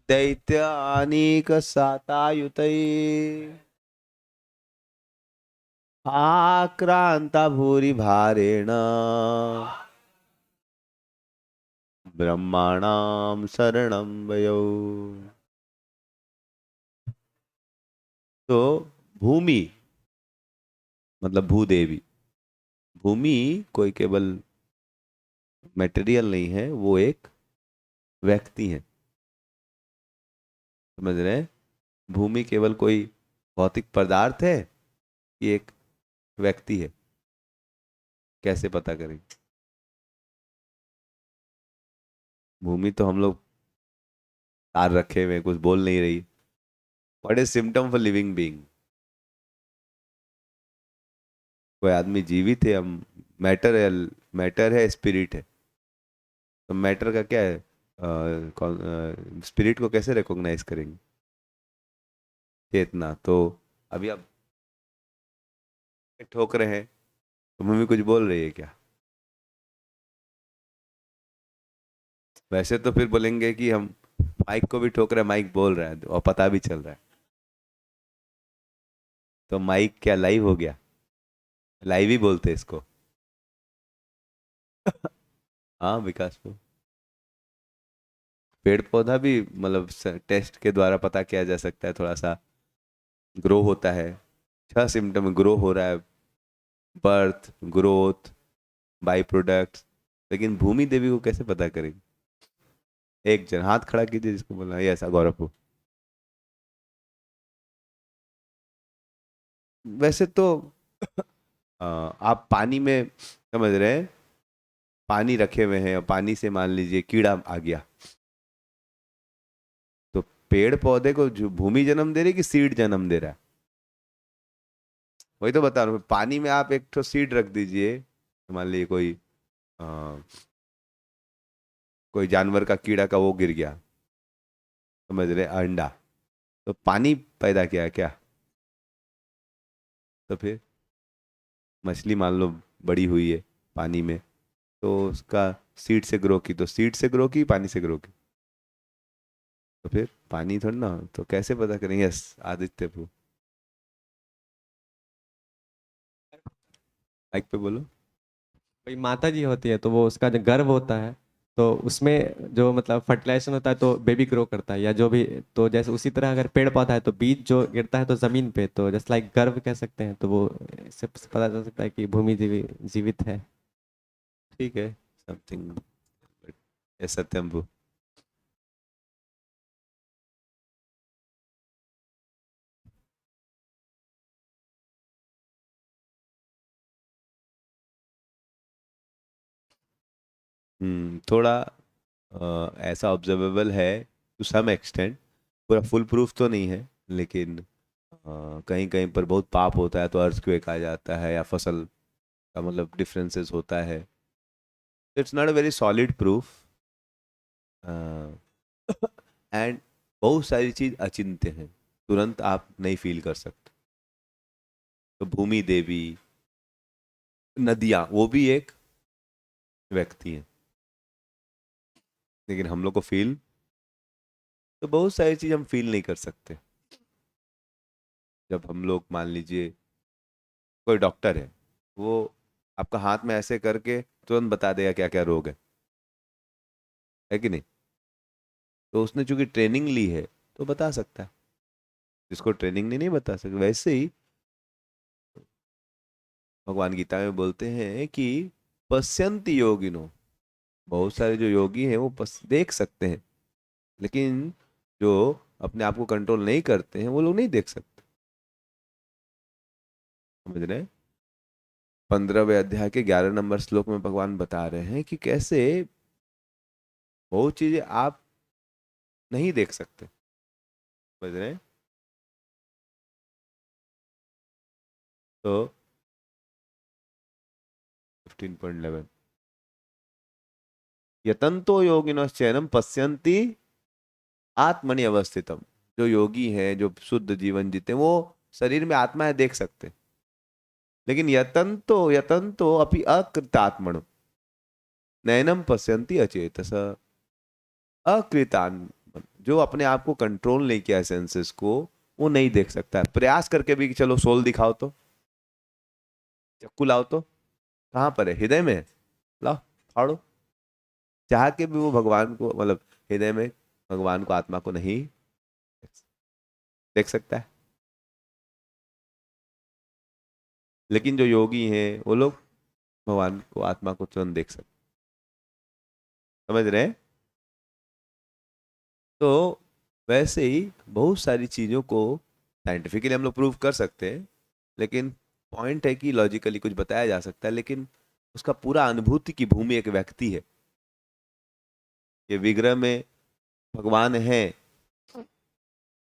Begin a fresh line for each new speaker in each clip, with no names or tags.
दैत्यानीक सातायुतैः आक्रांता भूरि भारेण ब्रह्माणाम शरणं वयो। तो भूमि मतलब भूदेवी, भूमि कोई केवल मटेरियल नहीं है, वो एक व्यक्ति है। समझ रहे हैं? भूमि केवल कोई भौतिक पदार्थ है कि एक व्यक्ति है? कैसे पता करें? भूमि तो हम लोग तार रखे हुए हैं, कुछ बोल नहीं रही। What is symptom for living being? कोई आदमी जीवित है, हम मैटर है, मैटर है स्पिरिट है। तो मैटर का क्या है? स्पिरिट को कैसे रिकॉग्नाइज करेंगे? चेतना तो। अभी आप ठोक रहे हैं तो मम्मी कुछ बोल रही है क्या? वैसे तो फिर बोलेंगे कि हम माइक को भी ठोक रहे हैं, माइक बोल रहा है और पता भी चल रहा है। तो माइक क्या लाइव हो गया? लाइव ही बोलते हैं इसको। हाँ विकास को पेड़ पौधा भी मतलब टेस्ट के द्वारा पता किया जा सकता है, थोड़ा सा ग्रो होता है। 6 सिम्टम ग्रो हो रहा है: बर्थ, ग्रोथ, बाई प्रोडक्ट्स। लेकिन भूमि देवी को कैसे पता करेंगे? एक जन हाथ खड़ा कीजिए जिसको बोलना है, ये ऐसा गौरव को। वैसे तो आप पानी में, समझ रहे हैं, पानी रखे हुए हैं और पानी से मान लीजिए कीड़ा आ गया, तो पेड़ पौधे को जो भूमि जन्म दे रही है कि सीड जन्म दे रहा है? वही तो बता रहा हूँ, पानी में आप एक तो सीड रख दीजिए, मान लीजिए अ, कोई जानवर का कीड़ा का वो गिर गया, समझ रहे, अंडा, तो पानी पैदा किया है क्या? तो फिर मछली मान लो बड़ी हुई है पानी में, तो उसका सीड से ग्रो की, तो सीड से ग्रो की, पानी से ग्रो की, तो फिर पानी थोड़ा ना, तो कैसे पता करेंगे? यस आदित्य भू, माइक पे बोलो।
कोई माता जी होती है तो वो उसका जो गर्भ होता है, तो उसमें जो मतलब फर्टिलाइजेशन होता है तो बेबी ग्रो करता है या जो भी। तो जैसे उसी तरह अगर पेड़ पौधा है तो बीज जो गिरता है तो जमीन पे, तो जस्ट लाइक गर्भ कह सकते हैं, तो वो इससे पता चल सकता है कि भूमि देवी जीवित है।
ठीक है, समथिंग, सत्यम भू। थोड़ा ऐसा ऑब्जर्वेबल है टू सम एक्सटेंट, पूरा फुल प्रूफ तो नहीं है, लेकिन कहीं कहीं पर बहुत पाप होता है तो अर्थक्वेक आ जाता है, या फसल का मतलब डिफरेंसेस होता है। It's not a very solid proof. And बहुत सारी चीज अचिंत्य हैं, तुरंत आप नहीं फील कर सकते। तो भूमि देवी, नदियां, वो भी एक व्यक्ति है, लेकिन हम लोग को फील, तो बहुत सारी चीज हम फील नहीं कर सकते। जब हम लोग मान लीजिए कोई डॉक्टर है, वो आपका हाथ में ऐसे करके तुरंत बता देगा क्या क्या रोग है कि नहीं? तो उसने चूंकि ट्रेनिंग ली है तो बता सकता है, जिसको ट्रेनिंग नहीं बता सकता। वैसे ही भगवान गीता में बोलते हैं कि पश्यन्ति योगिनो, बहुत सारे जो योगी हैं वो देख सकते हैं, लेकिन जो अपने आप को कंट्रोल नहीं करते हैं वो लोग नहीं देख सकते। समझ रहे हैं? 15वें अध्याय के 11 नंबर श्लोक में भगवान बता रहे हैं कि कैसे बहुत चीजें आप नहीं देख सकते। समझ रहे हैं? तो 15.11, यतंतो योगिनश्चैनम पश्यन्ति आत्मनि अवस्थितम। जो योगी हैं, जो शुद्ध जीवन जीते हैं, वो शरीर में आत्मा है देख सकते हैं। लेकिन यतंतो यतंतो अपि अकृतात्मन, नैनम पश्यन्ति अचेतस अकृतान, जो अपने आप को कंट्रोल नहीं किया सेंसेस को, वो नहीं देख सकता है। प्रयास करके भी कि चलो सोल दिखाओ तो, चक्कू लाओ तो, कहाँ पर है? हृदय में है, लाओ फाड़ो। चाह के भी वो भगवान को, मतलब हृदय में भगवान को, आत्मा को नहीं देख सकता है। लेकिन जो योगी हैं वो लोग भगवान को, आत्मा को तुरंत देख सकते। समझ रहे हैं? तो वैसे ही बहुत सारी चीजों को साइंटिफिकली हम लोग प्रूव कर सकते हैं, लेकिन पॉइंट है कि लॉजिकली कुछ बताया जा सकता है, लेकिन उसका पूरा अनुभूति की भूमि एक व्यक्ति है। ये विग्रह में भगवान है,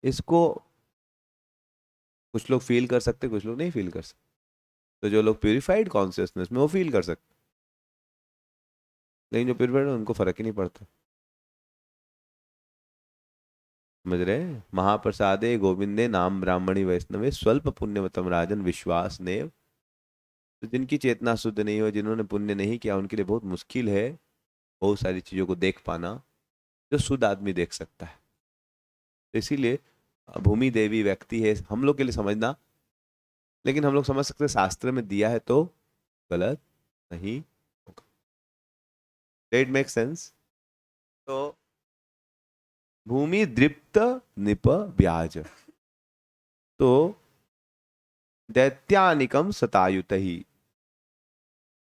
इसको कुछ लोग फील कर सकते, कुछ लोग नहीं फील कर सकते। तो जो लोग प्यूरिफाइड कॉन्शियसनेस में, वो फील कर सकते, लेकिन जो प्यूरिफाइड उनको फर्क ही नहीं पड़ता। समझ रहे हैं? महाप्रसादे गोविंदे नाम ब्राह्मणी वैष्णवे स्वल्प पुण्यवतम राजन विश्वास ने। तो जिनकी चेतना शुद्ध नहीं हो, जिन्होंने पुण्य नहीं किया, उनके लिए बहुत मुश्किल है बहुत सारी चीजों को देख पाना, जो शुद्ध आदमी देख सकता है। तो इसीलिए भूमि देवी व्यक्ति है हम लोग के लिए समझना, लेकिन हम लोग समझ सकते हैं शास्त्र में दिया है तो गलत नहीं होगा। It make sense? तो भूमि दृप्त निप ब्याज, तो दैत्यानिकम सतायुत ही,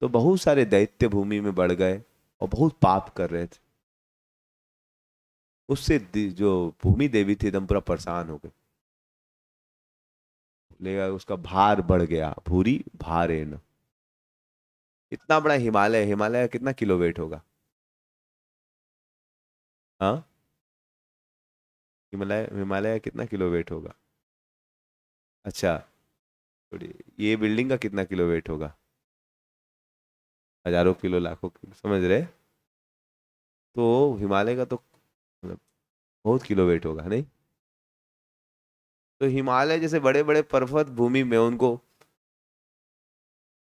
तो बहुत सारे दैत्य भूमि में बढ़ गए और बहुत पाप कर रहे थे। उससे जो भूमि देवी थी एकदम पूरा परेशान हो गई, लेगा उसका भार बढ़ गया, भूरी भारेन। इतना बड़ा हिमालय, हिमालय का कितना किलो वेट होगा? हाँ, हिमालय, हिमालय का कितना किलो वेट होगा? अच्छा, थोड़ी, ये बिल्डिंग का कितना किलो वेट होगा? हजारों किलो, लाखों किलो, समझ रहे? तो हिमालय का तो मतलब बहुत किलो वेट होगा नहीं? तो हिमालय जैसे बड़े बड़े पर्वत भूमि में, उनको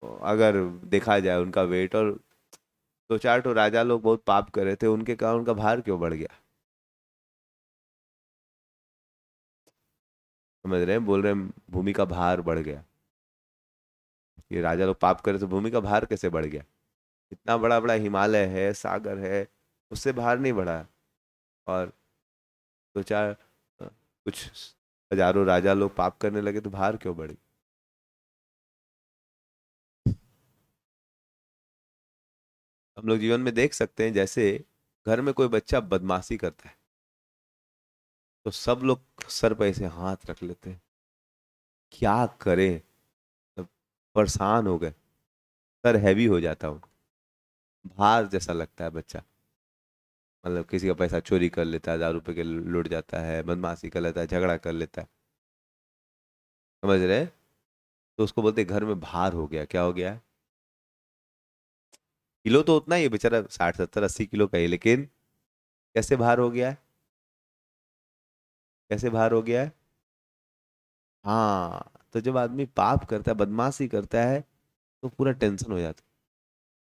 अगर देखा जाए उनका वेट, और दो चार तो राजा लोग बहुत पाप कर रहे थे, उनके कारण उनका भार क्यों बढ़ गया? समझ रहे हैं? बोल रहे हैं भूमि का भार बढ़ गया। ये राजा लोग पाप करे तो भूमि का भार कैसे बढ़ गया? इतना बड़ा बड़ा हिमालय है, सागर है, उससे भार नहीं बढ़ा। और दो चार कुछ हजारों राजा लोग पाप करने लगे तो भार क्यों बढ़ी? हम लोग जीवन में देख सकते हैं, जैसे घर में कोई बच्चा बदमाशी करता है तो सब लोग सर पे ऐसे हाथ रख लेते हैं, क्या करें, सब परेशान हो गए, सर हैवी हो जाता हूँ, भार जैसा लगता है बच्चा। मतलब किसी का पैसा चोरी कर लेता है, 1000 रुपए के लुट जाता है, बदमाशी कर लेता है, झगड़ा कर लेता है। समझ रहे हैं? तो उसको बोलते हैं घर में भार हो गया। क्या हो गया है? किलो तो उतना ही है बेचारा, 60 70 80 किलो का ही, लेकिन कैसे भार हो गया है? कैसे भार हो गया है? हाँ, तो जब आदमी पाप करता है, बदमाशी करता है, तो पूरा टेंशन हो जाता है।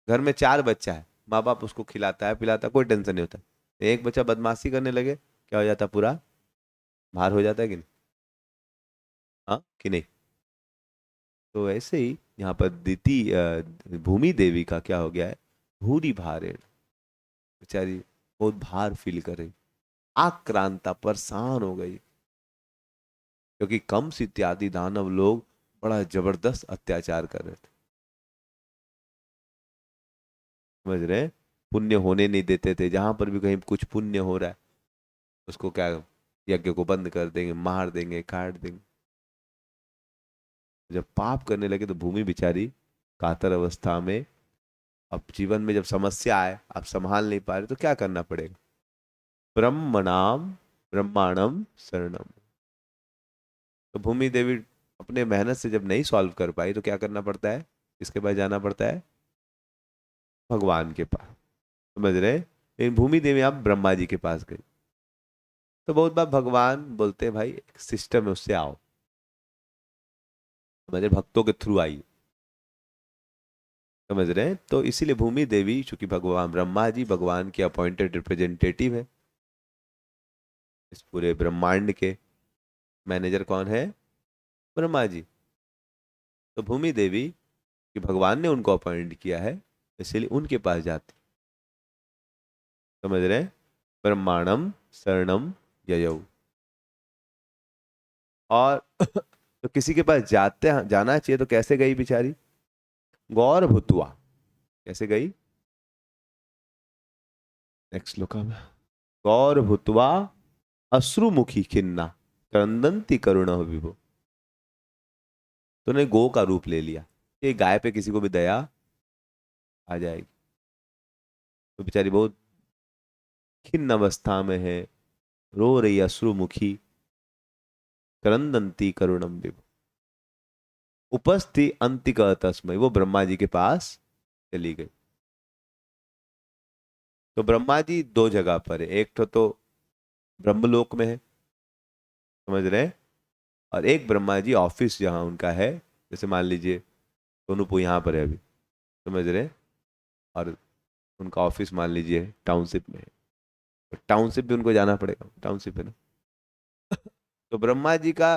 घर में 4 बच्चा है, माँ बाप उसको खिलाता है पिलाता है, कोई टेंशन नहीं होता। एक बच्चा बदमाशी करने लगे, क्या हो जाता है? पूरा भार हो जाता है कि नहीं? हाँ कि नहीं? तो ऐसे ही यहाँ पर भूमि देवी का क्या हो गया है? भूरी भार, बेचारी बहुत भार फील कर रही, आक्रांता, परेशान हो गई, क्योंकि कंस इत्यादि दानव लोग बड़ा जबरदस्त अत्याचार कर रहे थे। समझ रहे हैं? पुण्य होने नहीं देते थे, जहां पर भी कहीं कुछ पुण्य हो रहा है, उसको क्या, यज्ञ को बंद कर देंगे, मार देंगे, काट देंगे। जब पाप करने लगे तो भूमि बिचारी कातर अवस्था में, अब जीवन में जब समस्या आए, आप संभाल नहीं पा रहे, तो क्या करना पड़ेगा? ब्रह्मणाम ब्रह्मांडम शरणम। तो भूमि देवी अपने मेहनत से जब नहीं सॉल्व कर पाई, तो क्या करना पड़ता है? इसके पास जाना पड़ता है, भगवान के पास। समझ रहे हैं? लेकिन भूमि देवी आप ब्रह्मा जी के पास गई, तो बहुत बार भगवान बोलते हैं भाई एक सिस्टम है, उससे आओ, मेरे भक्तों के थ्रू आई। समझ रहे हैं? तो इसीलिए भूमि देवी, चूंकि भगवान ब्रह्मा जी भगवान के अपॉइंटेड रिप्रेजेंटेटिव है, इस पूरे ब्रह्मांड के मैनेजर कौन है? ब्रह्मा जी। तो भूमि देवी कि भगवान ने उनको अपॉइंट किया है, इसीलिए उनके पास जाते। समझ रहे हैं? ब्रह्मांडम शरणम ययौ। और तो किसी के पास जाना चाहिए तो कैसे गई बेचारी? गौर भूतवा। कैसे गई? नेक्स्ट श्लोका में, गौर भूतवा अश्रुमुखी खिन्ना क्रंदंती करुण विभो। तो ने गो का रूप ले लिया, ये गाय पे किसी को भी दया आ जाएगी। तो बेचारी बहुत खिन्न अवस्था में है, रो रही अश्रुमुखी, क्रंदंती करुणम विभो। उपस्थि अंतिक तस्मय, वो ब्रह्मा जी के पास चली गई। तो ब्रह्मा जी दो जगह पर है, एक तो ब्रह्मलोक में है, समझ रहे हैं, और एक ब्रह्मा जी ऑफिस जहां उनका है, जैसे मान लीजिए सोनूपुर यहाँ पर है अभी, समझ रहे हैं, और उनका ऑफिस मान लीजिए टाउनशिप में है, तो टाउनशिप भी उनको जाना पड़ेगा, टाउनशिप है ना। तो ब्रह्मा जी का,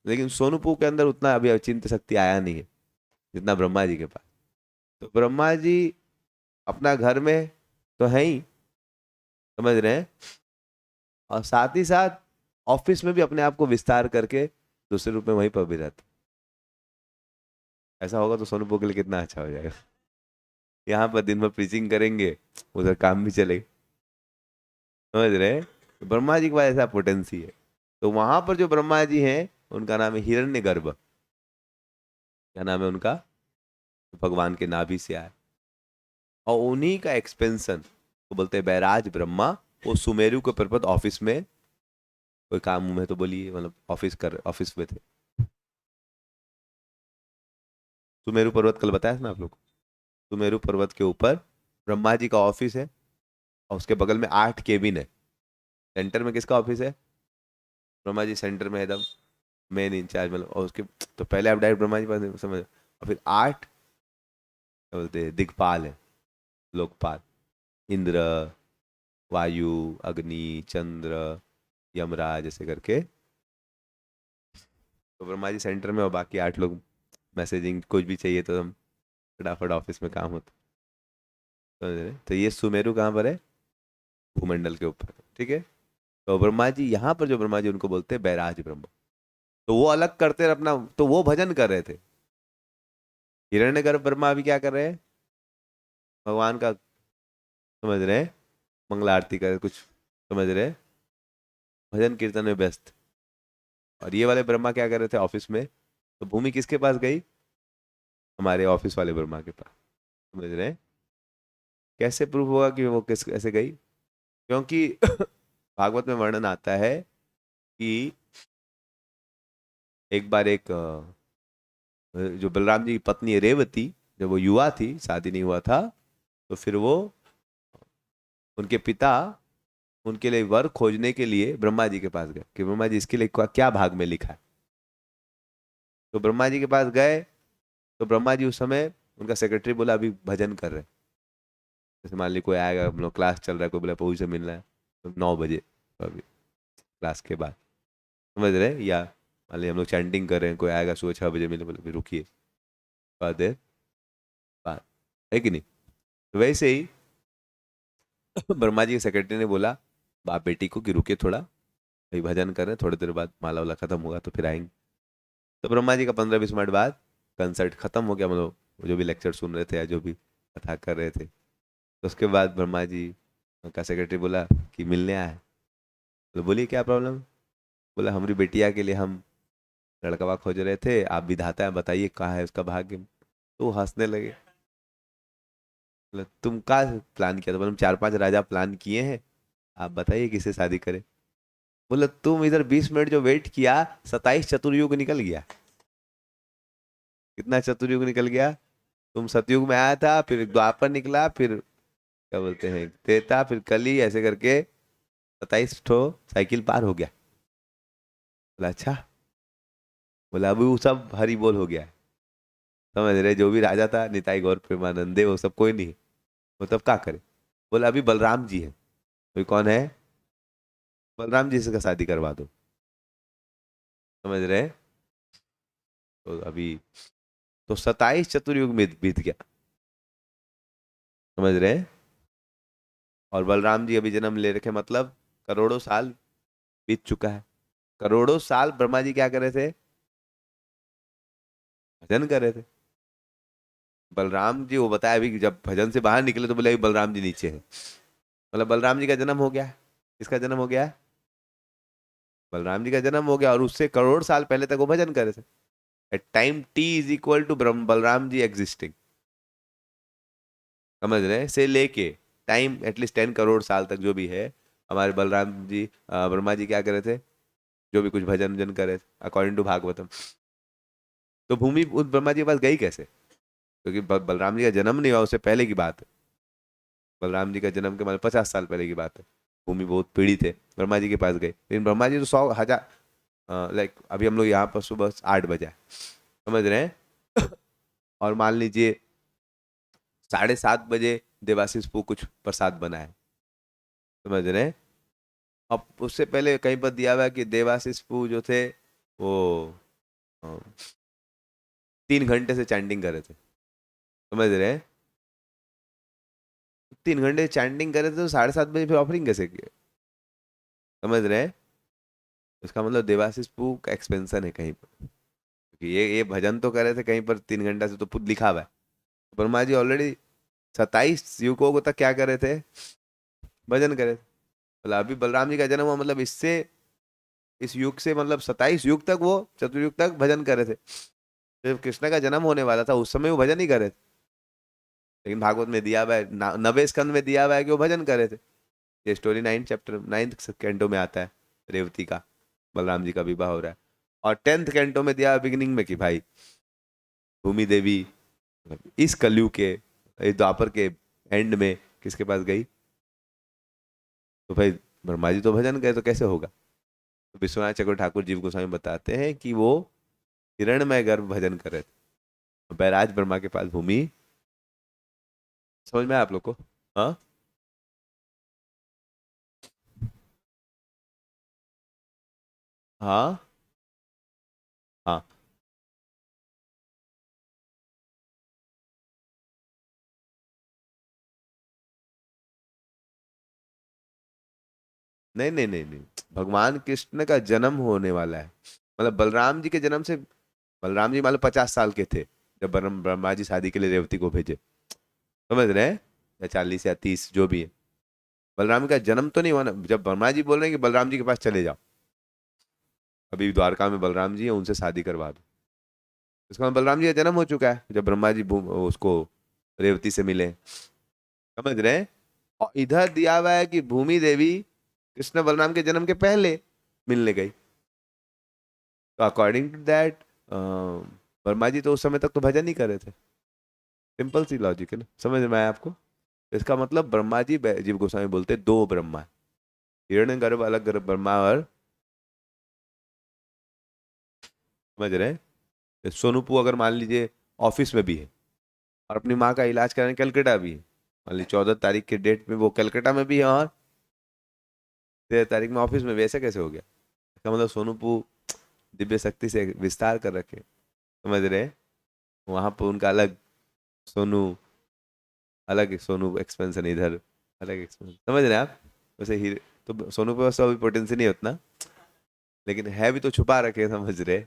लेकिन सोनूपुर के अंदर उतना अभी अचिंत्य शक्ति आया नहीं है जितना ब्रह्मा जी के पास। तो ब्रह्मा जी अपना घर में तो है ही, समझ रहे हैं, और साथ ही साथ ऑफिस में भी अपने आप को विस्तार करके दूसरे रूप में वहीं पर भी रहते। ऐसा होगा तो सोनूपुर के लिए कितना अच्छा हो जाएगा। यहाँ पर दिन भर प्रीचिंग करेंगे, उधर काम भी चलेगा, समझ रहे हैं? तो ब्रह्मा जी के पास ऐसा पोटेंसी है। तो वहां पर जो ब्रह्मा जी हैं उनका नाम है हिरण्यगर्भ। क्या नाम है उनका? भगवान के नाभि से आया। और उन्हीं का एक्सपेंशन वो बोलते हैं बैराज ब्रह्मा। वो सुमेरु के पर्वत ऑफिस में, कोई काम में तो बोलिए, मतलब ऑफिस में थे। सुमेरु पर्वत कल बताया था ना आप लोग को। सुमेरु पर्वत के ऊपर ब्रह्मा जी का ऑफिस है, और उसके बगल में 8 केबिन है। सेंटर में किसका ऑफिस है? ब्रह्मा जी सेंटर में एकदम मेन इंचार्ज, मतलब, और उसके तो पहले आप डायरेक्ट ब्रह्मा जी पास समझ, और फिर 8 क्या बोलते हैं दिक्पाल है, लोकपाल, इंद्र, वायु, अग्नि, चंद्र, यमराज, ऐसे करके। तो ब्रह्मा जी सेंटर में और बाकी 8 लोग मैसेजिंग कुछ भी चाहिए तो हम फटाफट ऑफिस में काम होता। समझ रहे हैं? तो ये सुमेरु कहाँ पर है? भूमंडल के ऊपर, ठीक है। तो ब्रह्मा जी यहाँ पर जो ब्रह्मा जी उनको बोलते हैं बैराज ब्रह्मा। तो वो अलग करते हैं अपना, तो वो भजन कर रहे थे। हिरण्यगर्भ ब्रह्मा अभी क्या कर रहे हैं? भगवान का, समझ रहे हैं, मंगला आरती कर कुछ, समझ रहे हैं, भजन कीर्तन में व्यस्त। और ये वाले ब्रह्मा क्या कर रहे थे ऑफिस में? तो भूमि किसके पास गई? हमारे ऑफिस वाले ब्रह्मा के पास। समझ रहे हैं? कैसे प्रूफ होगा कि वो किस ऐसे गई? क्योंकि भागवत में वर्णन आता है कि एक बार एक जो बलराम जी की पत्नी है रेवती, जब वो युवा थी, शादी नहीं हुआ था, तो फिर वो, उनके पिता उनके लिए वर खोजने के लिए ब्रह्मा जी के पास गए कि ब्रह्मा जी इसके लिए क्या भाग में लिखा है। तो ब्रह्मा जी के पास गए, तो ब्रह्मा जी उस समय, उनका सेक्रेटरी बोला अभी भजन कर रहे हैं। जैसे मान ली कोई आएगा, हम लोग क्लास चल रहा है, कोई बोला पहुँच से मिलना है, तो 9 बजे, तो अभी क्लास के बाद, समझ रहे हैं? या मान ली हम लोग चैंटिंग कर रहे हैं, कोई आएगा सुबह 6 बजे मिले, बोले "अभी रुकिए, थोड़ा देर बाद", है कि नहीं? तो वैसे ही ब्रह्मा जी के सेक्रेटरी ने बोला बाप बेटी को कि रुकिए थोड़ा, अभी भजन कर रहे हैं, थोड़ी देर बाद माला वाला खत्म होगा तो फिर आएंगे। तो ब्रह्मा जी का 15-20 मिनट बाद कंसर्ट खत्म हो गया, मतलब वो जो भी लेक्चर सुन रहे थे या जो भी कथा कर रहे थे। तो उसके बाद ब्रह्मा जी का सेक्रेटरी बोला कि मिलने आया है। तो बोलिए क्या प्रॉब्लम? बोला हमारी बेटिया के लिए हम लड़का खोज रहे थे, आप विधाता हैं, बताइए कहाँ है उसका भाग्य। तो वो हंसने लगे, बोला तुम क्या प्लान किया था? बोला हम 4-5 राजा प्लान किए हैं, आप बताइए किससे शादी करें। बोला तुम इधर 20 मिनट जो वेट किया, 27 चतुर्युग निकल गया। कितना चतुर्युग निकल गया? तुम सतयुग में आया था, फिर द्वापर निकला, फिर क्या बोलते हैं त्रेता, फिर कली, ऐसे करके 27 ठो साइकिल पार हो गया। बोला अच्छा। बोला अभी वो सब हरी बोल हो गया है। समझ रहे, जो भी राजा था निताई गौर प्रेमानंदे वो सब कोई नहीं है, वो तब क्या करे। बोला अभी बलराम जी है, कोई कौन है, बलराम जी से का शादी करवा दो। समझ रहे, तो अभी तो 27 चतुर्युग में बीत गया। समझ रहे, और बलराम जी अभी जन्म ले रखे, मतलब करोड़ों साल बीत चुका है। करोड़ों साल ब्रह्मा जी क्या कर रहे थे, भजन कर रहे थे। बलराम जी वो बताया अभी कि जब भजन से बाहर निकले तो बोले अभी बलराम जी नीचे है, मतलब बलराम जी का जन्म हो गया है। किसका जन्म हो गया है, बलराम जी का जन्म हो गया, और उससे करोड़ साल पहले तक वो भजन कर रहे थे। At time T is equal to Balram ji existing. समझ रहे हैं, से लेके टाइम एटलीस्ट 10 करोड़ साल तक जो भी है, हमारे बलराम जी ब्रह्मा जी क्या कर रहे थे, जो भी कुछ भजन वजन कर रहे थे अकॉर्डिंग टू भागवतम। तो भूमि उस ब्रह्मा जी के पास गई कैसे, क्योंकि बलराम जी का जन्म नहीं हुआ, उससे पहले की बात है। बलराम जी का जन्म के मतलब 50 साल पहले की बात है। भूमि बहुत पीड़ित है, ब्रह्मा जी के पास गए, लेकिन ब्रह्मा जी तो 100 हजार, लाइक अभी हम लोग यहाँ पर सुबह 8 बजे आए, समझ रहे हैं, और मान लीजिए 7:30 बजे देवाशीष को कुछ प्रसाद बना है। समझ रहे हैं, अब उससे पहले कहीं पर दिया हुआ है कि देवाशीष पू जो थे वो अ, 3 घंटे से चैंटिंग कर रहे थे। समझ रहे हैं, 3 घंटे चैंटिंग कर रहे थे, तो 7:30 बजे फिर ऑफरिंग कैसे किए। समझ रहे हैं, इसका मतलब देवाशीष पू का एक्सपेंशन है कहीं पर, क्योंकि ये भजन तो कर रहे थे कहीं पर 3 घंटा से, तो खुद लिखा हुआ है। ब्रह्मा जी ऑलरेडी 27 युगों तक क्या कर रहे थे, भजन करे थे। मतलब अभी बलराम जी का जन्म हुआ, मतलब इससे इस युग से मतलब 27 युग तक वो चतुर्युग तक भजन कर रहे थे। जब कृष्ण का जन्म होने वाला था उस समय वो भजन नहीं कर रहे थे, लेकिन भागवत में दिया हुआ है, 9वें स्कंद में दिया हुआ है कि वो भजन कर रहे थे। ये स्टोरी 9th कैंटो में आता है, रेवती का बलराम जी का विवाह हो रहा है। और 10th कैंटो में दिया बिगिनिंग में कि भाई भूमि देवी इस कलयुग के, इस द्वापर के एंड में किसके पास गई, तो भाई ब्रह्मा जी तो भजन गए, तो कैसे होगा। तो विश्वनाथ चक्र ठाकुर जीव गोस्वामी बताते हैं कि वो हिरण्यमय गर्भ भजन कर रहे थे, बैराज ब्रह्मा के पास भूमि। समझ में आया आप लोग को, हाँ। हाँ हाँ, नहीं नहीं नहीं नहीं, भगवान कृष्ण का जन्म होने वाला है, मतलब बलराम जी के जन्म से, बलराम जी मतलब 50 साल के थे जब ब्रह्मा जी शादी के लिए रेवती को भेजे। समझ रहे हैं, या 40 या 30 जो भी है, बलराम का जन्म तो नहीं हुआ ना, जब ब्रह्मा जी बोल रहे हैं कि बलराम जी के पास चले जाओ, अभी द्वारका में बलराम जी है उनसे शादी करवा दो, इसका मतलब बलराम जी का जन्म हो चुका है जब ब्रह्मा जी उसको रेवती से मिले। समझ रहे हैं, और इधर दिया हुआ है कि भूमि देवी कृष्ण बलराम के जन्म के पहले मिलने गई, तो अकॉर्डिंग टू दैट वर्मा जी तो उस समय तक तो भजन ही कर रहे थे। सिंपल सी लॉजिक है ना, समझ में आया आपको। इसका मतलब ब्रह्मा जी जीव गोस्वामी बोलते दो ब्रह्मा है, हिरण्य गर्भ अलग गर्भ ब्रह्मा, और समझ रहे हैं, सोनूपू अगर मान लीजिए ऑफिस में भी है और अपनी माँ का इलाज कराने कलकत्ता भी है, मान लीजिए 14 तारीख के डेट में वो कलकत्ता में भी है और 13 तारीख में ऑफिस में, वैसे कैसे हो गया। इसका मतलब सोनूपू दिव्य शक्ति से विस्तार कर रखे, समझ रहे हैं, वहां पर उनका अलग सोनू, अलग सोनू एक्सपेंशन इधर, अलग एक्सपेंशन, समझ रहे हैं आप। वैसे ही तो सोनू पे वैसे अभी पोटेंशियल नहीं उतना, लेकिन है भी तो छुपा रखे, समझ रहे।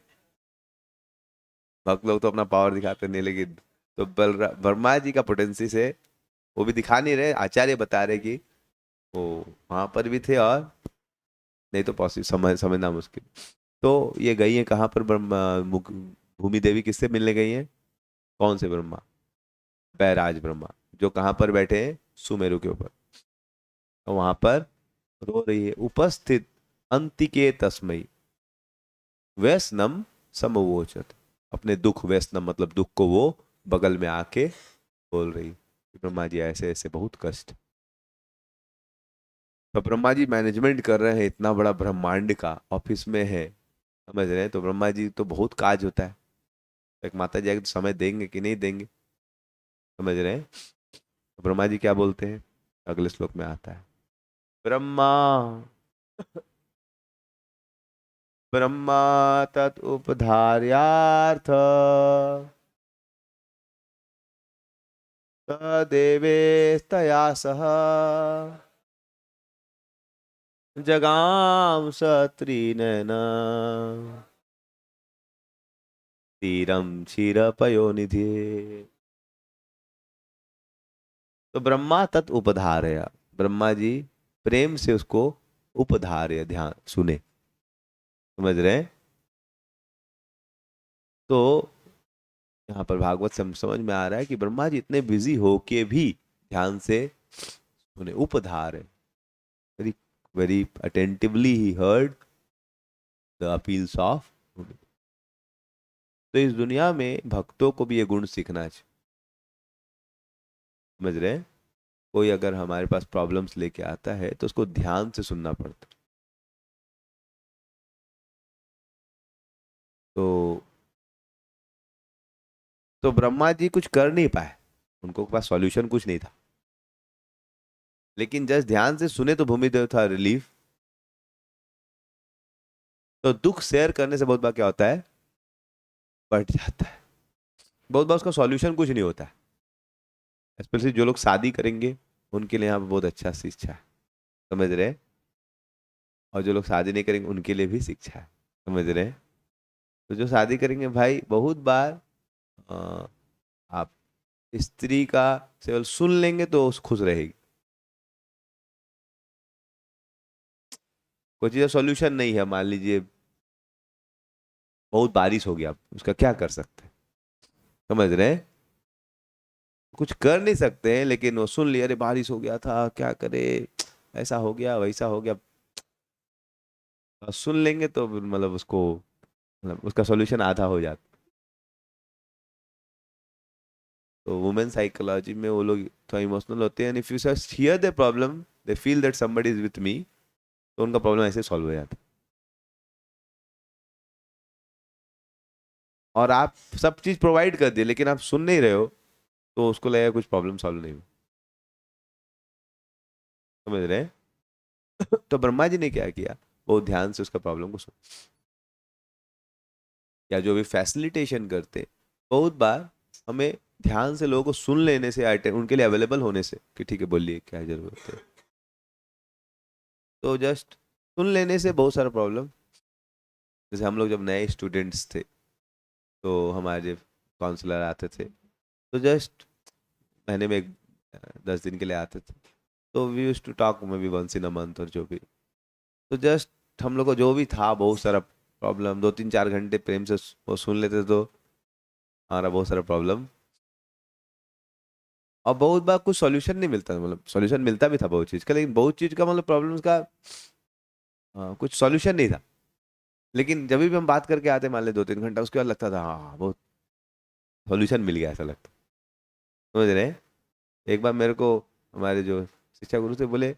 भक्त लोग तो अपना पावर दिखाते नहीं, लेकिन तो वर्मा जी का पोटेंसी से वो भी दिखा नहीं रहे, आचार्य बता रहे कि वो वहां पर भी थे, और नहीं तो पॉसिबल समझना मुश्किल। तो ये गई है कहाँ पर, ब्रह्मा भूमि देवी किससे मिलने गई है, कौन से ब्रह्मा, बैराज ब्रह्मा, जो कहाँ पर बैठे हैं, सुमेरु के ऊपर। तो वहां पर रो रही है, उपस्थित अंतिके तस्मई वैष्णम समवोचत, अपने दुख, वैष्णव मतलब दुख को वो बगल में आके बोल रही कि ब्रह्मा जी ऐसे ऐसे बहुत कष्ट। तो ब्रह्मा जी मैनेजमेंट कर रहे हैं इतना बड़ा ब्रह्मांड का, ऑफिस में है, समझ रहे हैं, तो ब्रह्मा जी तो बहुत काज होता है, एक माता जी आगे तो समय देंगे कि नहीं देंगे, समझ रहे हैं। तो ब्रह्मा जी क्या बोलते हैं, अगले श्लोक में आता है, ब्रह्मा ब्रह्मा तत् उपधार्यार्थ तदेवेस्तया सह जगाम सत्रिनयन तीरम क्षीरपयोनिधि। तो ब्रह्मा तत् उपधारया, ब्रह्मा जी प्रेम से उसको उपधार्य, ध्यान सुने, समझ रहे हैं। तो यहाँ पर भागवत से हम समझ में आ रहा है कि ब्रह्मा जी इतने बिजी होके भी ध्यान से सुने, उपधार है, very very attentively he heard the appeals of. तो इस दुनिया में भक्तों को भी ये गुण सीखना चाहिए, समझ रहे हैं। कोई अगर हमारे पास प्रॉब्लम्स लेके आता है तो उसको ध्यान से सुनना पड़ता है। तो तो ब्रह्मा जी कुछ कर नहीं पाए, उनको पास सॉल्यूशन कुछ नहीं था, लेकिन जस्ट ध्यान से सुने तो भूमिदेव था रिलीफ। तो दुख शेयर करने से बहुत बार क्या होता है, बढ़ जाता है, बहुत बार उसका सॉल्यूशन कुछ नहीं होता है। स्पेशली जो लोग शादी करेंगे उनके लिए यहाँ पे बहुत अच्छा शिक्षा है, समझ रहे हैं। और जो लोग शादी नहीं करेंगे उनके लिए भी शिक्षा है, समझ रहे हैं। तो जो शादी करेंगे भाई, बहुत बार अ, आप स्त्री का केवल सुन लेंगे तो उस खुश रहेगी। कोई चीज़ सॉल्यूशन नहीं है, मान लीजिए बहुत बारिश हो गया, आप उसका क्या कर सकते हैं, समझ रहे हैं। कुछ कर नहीं सकते हैं, लेकिन वो सुन लिया, अरे बारिश हो गया था क्या करे, ऐसा हो गया वैसा हो गया, सुन लेंगे तो मतलब उसको, मतलब उसका सॉल्यूशन आधा हो जाता। तो वुमेन साइकोलॉजी में वो लोग थोड़ा इमोशनल होते हैं, if you just here the problem they feel that somebody is with मी, तो उनका प्रॉब्लम ऐसे सॉल्व हो जाता है। और आप सब चीज प्रोवाइड कर दिए लेकिन आप सुन नहीं रहे हो, तो उसको लगेगा कुछ प्रॉब्लम सॉल्व नहीं हुई, समझ रहे हैं। तो ब्रह्मा जी ने क्या किया, वो ध्यान से उसका प्रॉब्लम को सुन, या जो भी फैसिलिटेशन करते, बहुत बार हमें ध्यान से लोगों को सुन लेने से, उनके लिए अवेलेबल होने से कि ठीक है बोलिए क्या जरूरत है, तो जस्ट सुन लेने से बहुत सारा प्रॉब्लम। जैसे हम लोग जब नए स्टूडेंट्स थे तो हमारे काउंसलर आते थे, तो जस्ट महीने में 10 दिन के लिए आते थे, तो we used to talk maybe once in a month और जो भी। तो जस्ट हम लोग को जो भी था बहुत सारा प्रॉब्लम, 2-3-4 घंटे प्रेम से वो सुन लेते तो हमारा बहुत सारा प्रॉब्लम। और बहुत बार कुछ सॉल्यूशन नहीं मिलता, मतलब सॉल्यूशन मिलता भी था बहुत चीज़ का, लेकिन बहुत चीज़ का मतलब प्रॉब्लम्स का कुछ सॉल्यूशन नहीं था। लेकिन जब भी हम बात करके आते मान ले 2-3 घंटा, उसके बाद लगता था हाँ बहुत सॉल्यूशन मिल गया, ऐसा लगता, समझ रहे हैं। एक बार मेरे को हमारे जो शिक्षा गुरु थे बोले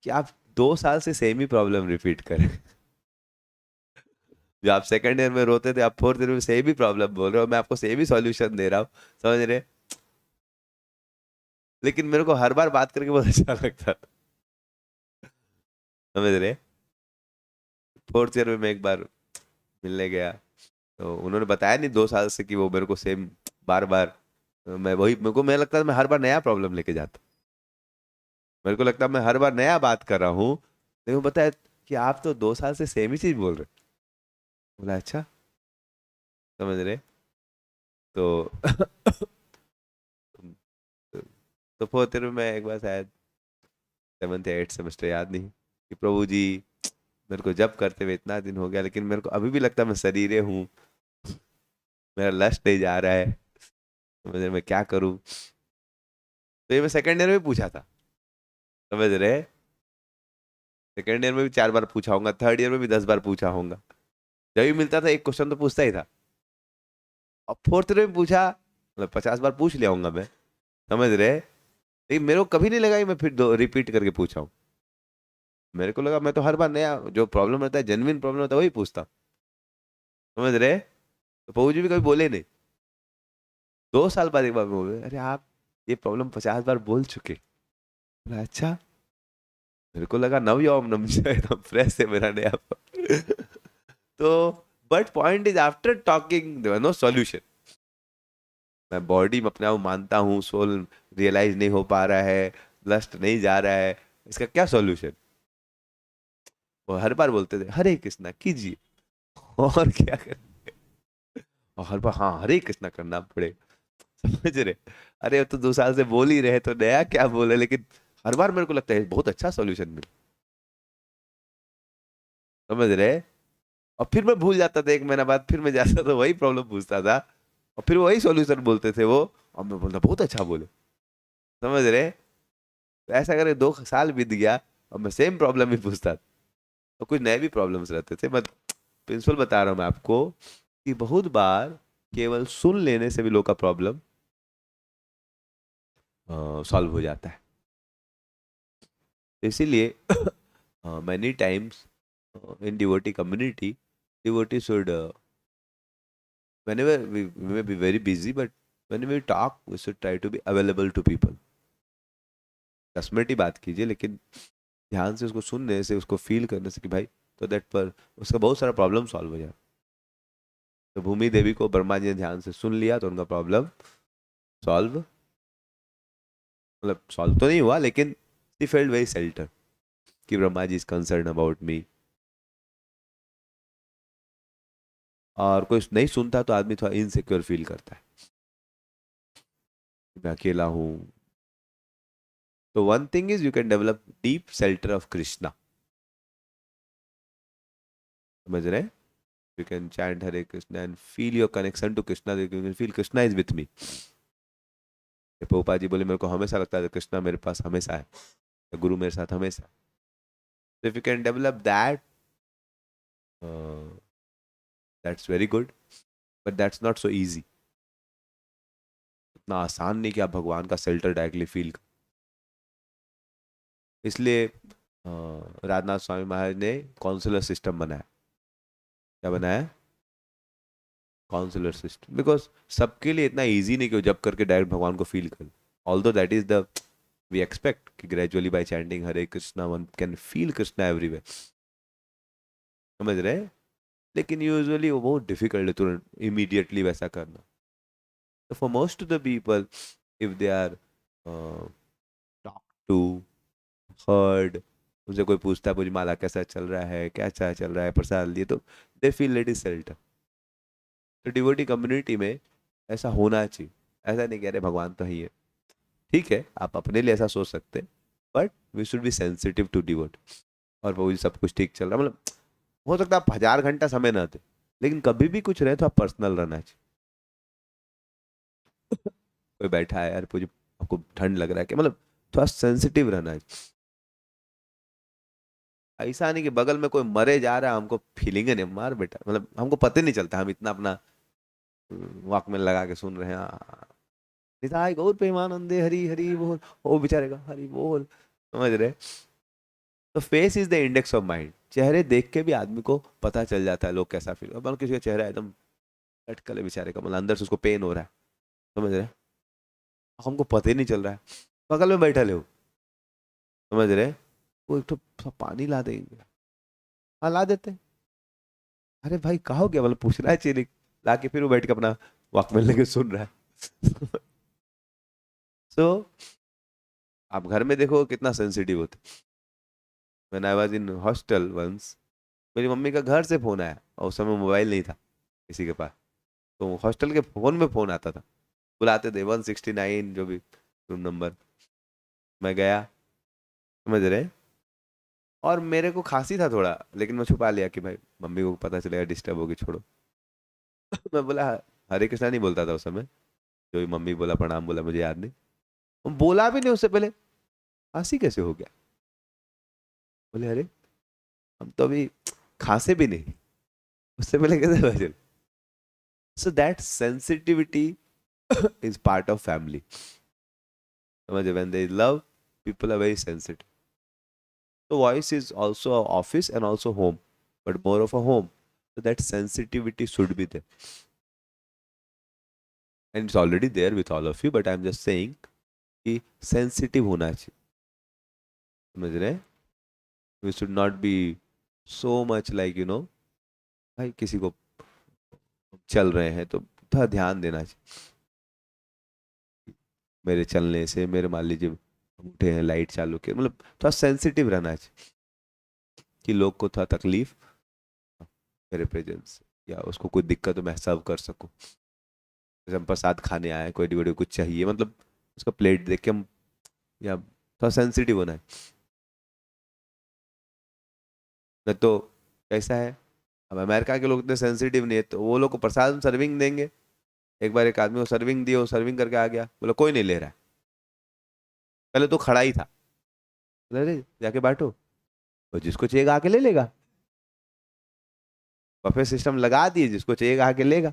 कि आप 2 साल से सेम ही प्रॉब्लम रिपीट करें। जो आप सेकंड ईयर में रोते थे, आप फोर्थ ईयर में सेम ही प्रॉब्लम बोल रहे हो, मैं आपको सेम ही सॉल्यूशन दे रहा हूँ, समझ रहे। लेकिन मेरे को हर बार बात करके बहुत अच्छा लगता था, समझ रहे। फोर्थ ईयर में मैं एक बार मिलने गया, तो उन्होंने बताया नहीं 2 साल से कि वो मेरे को सेम बार बार, मैं वही, मेरे को मैं लगता था मैं हर बार नया प्रॉब्लम लेके जाता, मेरे को लगता मैं हर बार नया बात कर रहा हूँ, लेकिन वो बताया कि आप तो 2 साल से सेम ही चीज बोल रहे हो। बोला अच्छा, समझ रहे। तो तो फोर्थ ईयर में मैं एक बार शायद 7th या 8th सेमेस्टर, याद नहीं, कि प्रभु जी मेरे को जब करते हुए इतना दिन हो गया, लेकिन मेरे को अभी भी लगता है मैं शरीरे हूँ, मेरा लस्ट नहीं जा रहा है, समझ रहे, मैं क्या करूँ। तो ये मैं सेकंड ईयर में पूछा था, समझ रहे। सेकंड ईयर में भी 4 बार पूछा होगा, थर्ड ईयर में भी 10 बार पूछा होगा, जब भी मिलता था एक क्वेश्चन तो पूछता ही था। और फोर्थ ईयर में पूछा, मतलब 50 बार पूछ लिया होगा मैं, समझ रहे। लेकिन मेरे को कभी नहीं लगा कि मैं फिर दो रिपीट करके पूछा हूँ, मेरे को लगा मैं तो हर बार नया जो प्रॉब्लम रहता है, जेन्युइन प्रॉब्लम रहता है वही पूछता हूँ, समझ रहे। तो पप्पू जी भी कभी बोले नहीं, 2 साल बाद एक बार बोले, अरे आप ये प्रॉब्लम 50 बार बोल चुके। बोला, अच्छा। मेरे को लगा नव यौम नम एकदम फ्रेश है मेरा नया तो but point is after talking there no solution. मैं बॉडी में अपने आप मानता हूँ, सोल रियलाइज नहीं हो पा रहा है, लस्ट नहीं जा रहा है, इसका क्या सॉल्यूशन? वो हर बार बोलते थे हरे कृष्णा कीजिए, और क्या करें? और हर बार हाँ हरे कृष्णा करना पड़े, समझ रहे? अरे अब तो 2 साल से बोल ही रहे, तो नया क्या बोले? लेकिन हर बार मेरे को लगता है बहुत अच्छा सॉल्यूशन मिला, समझ रहे? और फिर मैं भूल जाता था, 1 महीना बाद फिर मैं जाता था, वही प्रॉब्लम पूछता था, और फिर वही सॉल्यूशन बोलते थे वो, और मैं बोलता बहुत अच्छा बोले, समझ रहे? तो ऐसा करके 2 साल बीत गया, और मैं सेम प्रॉब्लम ही पूछता था, और कुछ नए भी प्रॉब्लम्स रहते थे। मैं प्रिंसिपल बता रहा हूँ मैं आपको कि बहुत बार केवल सुन लेने से भी लोग का प्रॉब्लम सॉल्व हो जाता है। इसीलिए many times in devotee community, devotee should whenever we may be very busy, but when we talk we should try to be available to people. 10 minute ही बात कीजिए, लेकिन ध्यान से उसको सुनने से, उसको फील करने से कि भाई, तो दैट पर उसका बहुत सारा प्रॉब्लम सॉल्व हो जाए। तो भूमि देवी को ब्रह्मा जी ने ध्यान से सुन लिया तो उनका प्रॉब्लम सॉल्व, मतलब सॉल्व तो नहीं हुआ, लेकिन शी फेल्ट वेरी शेल्टर कि Brahma ji is concern about me. और कोई नहीं सुनता तो आदमी थोड़ा इनसिक्योर फील करता है, मैं अकेला हूँ। तो one thing is you can develop deep shelter of Krishna, समझ रहे? You can chant Hare Krishna and feel your connection to Krishna, you can feel Krishna is with me. Prabhupada ji बोले मेरे को हमेशा लगता है कृष्णा मेरे पास हमेशा है, गुरु मेरे साथ हमेशा। तो if you can develop that, that's very good, but that's not so easy. इतना आसान नहीं कि आप भगवान का शेल्टर डायरेक्टली फील कर। इसलिए राजनाथ स्वामी महाराज ने काउंसलर सिस्टम बनाया। क्या बनाया? काउंसलर सिस्टम, बिकॉज सबके लिए इतना इजी नहीं कि वो जब करके डायरेक्ट भगवान को फील कर। Although that is the we expect कि gradually by chanting Hare Krishna one can feel Krishna everywhere, समझ रहे हैं? लेकिन यूजुअली वो बहुत डिफिकल्ट है तुरंत इमीडिएटली वैसा करना। तो for most of the people, if they are talk to, heard, उनसे कोई पूछता है मुझे माला कैसा चल रहा है, क्या अच्छा चल रहा है, प्रसाद लिए, तो they feel let is shelter. तो डिवोटी कम्युनिटी में ऐसा होना चाहिए। ऐसा नहीं कह रहे भगवान तो ही है, ठीक है, आप अपने लिए ऐसा सोच सकते हैं, but we should be sensitive to devote. और वो सब कुछ ठीक चल रहा है, मतलब हो सकता है आप 1000 घंटा समय ना दे, लेकिन कभी भी कुछ रहे तो आप पर्सनल रहना चाहिए। कोई बैठा है यार, मुझे आपको ठंड लग रहा है कि, मतलब थोड़ा सेंसिटिव रहना है। ऐसा नहीं कि बगल में कोई मरे जा रहा है हमको फीलिंग है नहीं, मार बेटा, मतलब हमको पता नहीं चलता, हम इतना अपना वॉकमैन लगा के सुन रहे हैं, निताय गौर प्रेमानंदे हरि हरि बोल, ओ बेचारे का हरि बोल, समझ रहे? तो face is the index of mind. चेहरे देख के भी आदमी को पता चल जाता है लोग कैसा फील, अब किसी का चेहरा एकदम लटकल है बेचारे का, मतलब अंदर से उसको पेन हो रहा है, समझ रहे? हमको पता ही नहीं चल रहा है, बगल में बैठे हो, समझ रहे? वो एक तो पानी ला देंगे, हाँ ला देते हैं। अरे भाई कहो क्या, मतलब पूछना है चाहिए, ला के फिर वो बैठ के अपना वॉकमैन लेके सुन रहा है। सो आप घर में देखो कितना सेंसिटिव होते। When I was in hostel once, मेरी मम्मी का घर से फोन आया, और उस समय मोबाइल नहीं था किसी के पास, तो हॉस्टल के फोन में फोन आता था, बुलाते थे 169 जो भी रूम नंबर। मैं गया, समझ रहे? और मेरे को खांसी था थोड़ा, लेकिन मैं छुपा लिया कि भाई मम्मी को पता चलेगा डिस्टर्ब होगी, छोड़ो। मैं बोला हरे कृष्णा नहीं बोलता था उस समय, जो भी मम्मी बोला प्रणाम बोला मुझे याद नहीं, बोला भी नहीं उससे पहले, खांसी कैसे हो गया? बोले अरे हम तो अभी खांसे भी नहीं, उससे पहले कैसे पता चल? So that sensitivity is part of family, समझे? When there is love, people are very sensitive. So voice is also a office and also home, but more of a home. So that sensitivity should be there. And it's already there with all of you, but I am just saying कि sensitive होना चाहिए, समझ रहे हैं? We should not be so much like भाई किसी को चल रहे हैं तो थोड़ा ध्यान देना चाहिए। मेरे चलने से, मेरे मान लीजिए हम उठे हैं, लाइट चालू किया, मतलब थोड़ा सेंसिटिव रहना चाहिए कि लोग को थोड़ा तकलीफ मेरे प्रेजेंस या उसको कोई दिक्कत हो मैं सर्व कर सकूं। जैसे हम प्रसाद खाने आए, कोई डिवोटी कुछ चाहिए, मतलब उसका प्लेट देख के हम, या थोड़ा सेंसिटिव होना है। नहीं तो कैसा है, अब अमेरिका के लोग इतने सेंसिटिव नहीं है, तो वो लोग को प्रसाद सर्विंग देंगे। एक बार एक आदमी को सर्विंग दिया, वो सर्विंग करके आ गया, बोला कोई नहीं ले रहा है, पहले तो खड़ा ही था, बोला, अरे जाके बांटो, और जिसको चाहिए आके ले लेगा। बफे सिस्टम लगा दिए, जिसको चाहिए आके लेगा।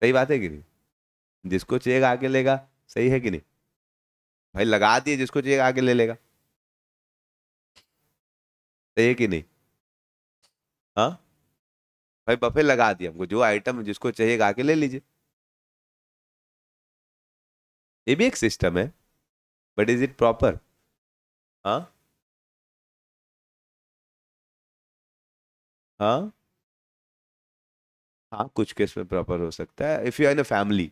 सही बात है कि नहीं? जिसको चाहिए आके लेगा, सही है कि नहीं? भाई लगा दिए, जिसको चाहिए आके ले लेगा, सही है कि नहीं? हाँ, भाई बफे लगा दिया, हमको जो आइटम जिसको चाहिए आके ले लीजिए, ये भी एक सिस्टम है, बट इज इट प्रॉपर? हाँ, हाँ, हाँ, कुछ केस में प्रॉपर हो सकता है, if you are in a family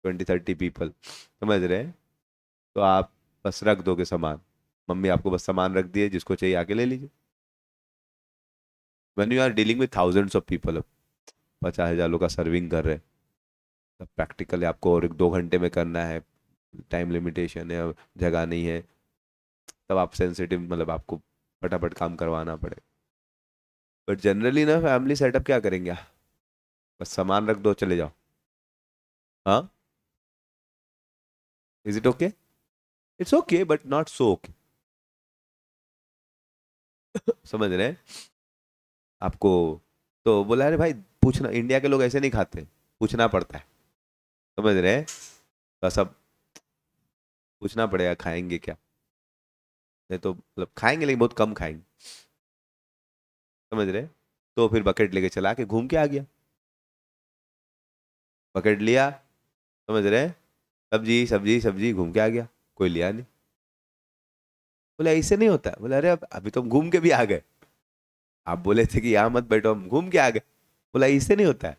20-30 people, समझ रहे हैं, तो आप बस रख दोगे सामान, मम्मी आपको बस सामान रख दिए, जिसको चाहिए आके ले लीजिए। When you are dealing with thousands of people, 50,000 लोग का सर्विंग कर रहे हैं, तब प्रैक्टिकली आपको और 2 घंटे में करना है, टाइम लिमिटेशन है, जगह नहीं है, तब आप सेंसिटिव, मतलब आपको फटाफट काम करवाना पड़े। बट जनरली ना फैमिली सेटअप क्या करेंगे, बस सामान रख दो चले जाओ। हाँ, is it okay? It's okay but not so okay, समझ रहे हैं आपको? तो बोला अरे भाई, पूछना, इंडिया के लोग ऐसे नहीं खाते, पूछना पड़ता है, समझ रहे हैं? तो सब पूछना पड़ेगा खाएंगे क्या, नहीं तो मतलब खाएंगे लेकिन बहुत कम खाएंगे, समझ रहे हैं? तो फिर बकेट लेके चला के घूम के आ गया, बकेट लिया, समझ रहे हैं, सब्जी सब्जी सब्जी घूम के आ गया, कोई लिया नहीं। बोले ऐसे नहीं होता, बोले अरे अब अभी तो हम घूम के भी आ गए, आप बोले थे कि यहाँ मत बैठो, हम घूम के आ गए। बोला ऐसे नहीं होता है,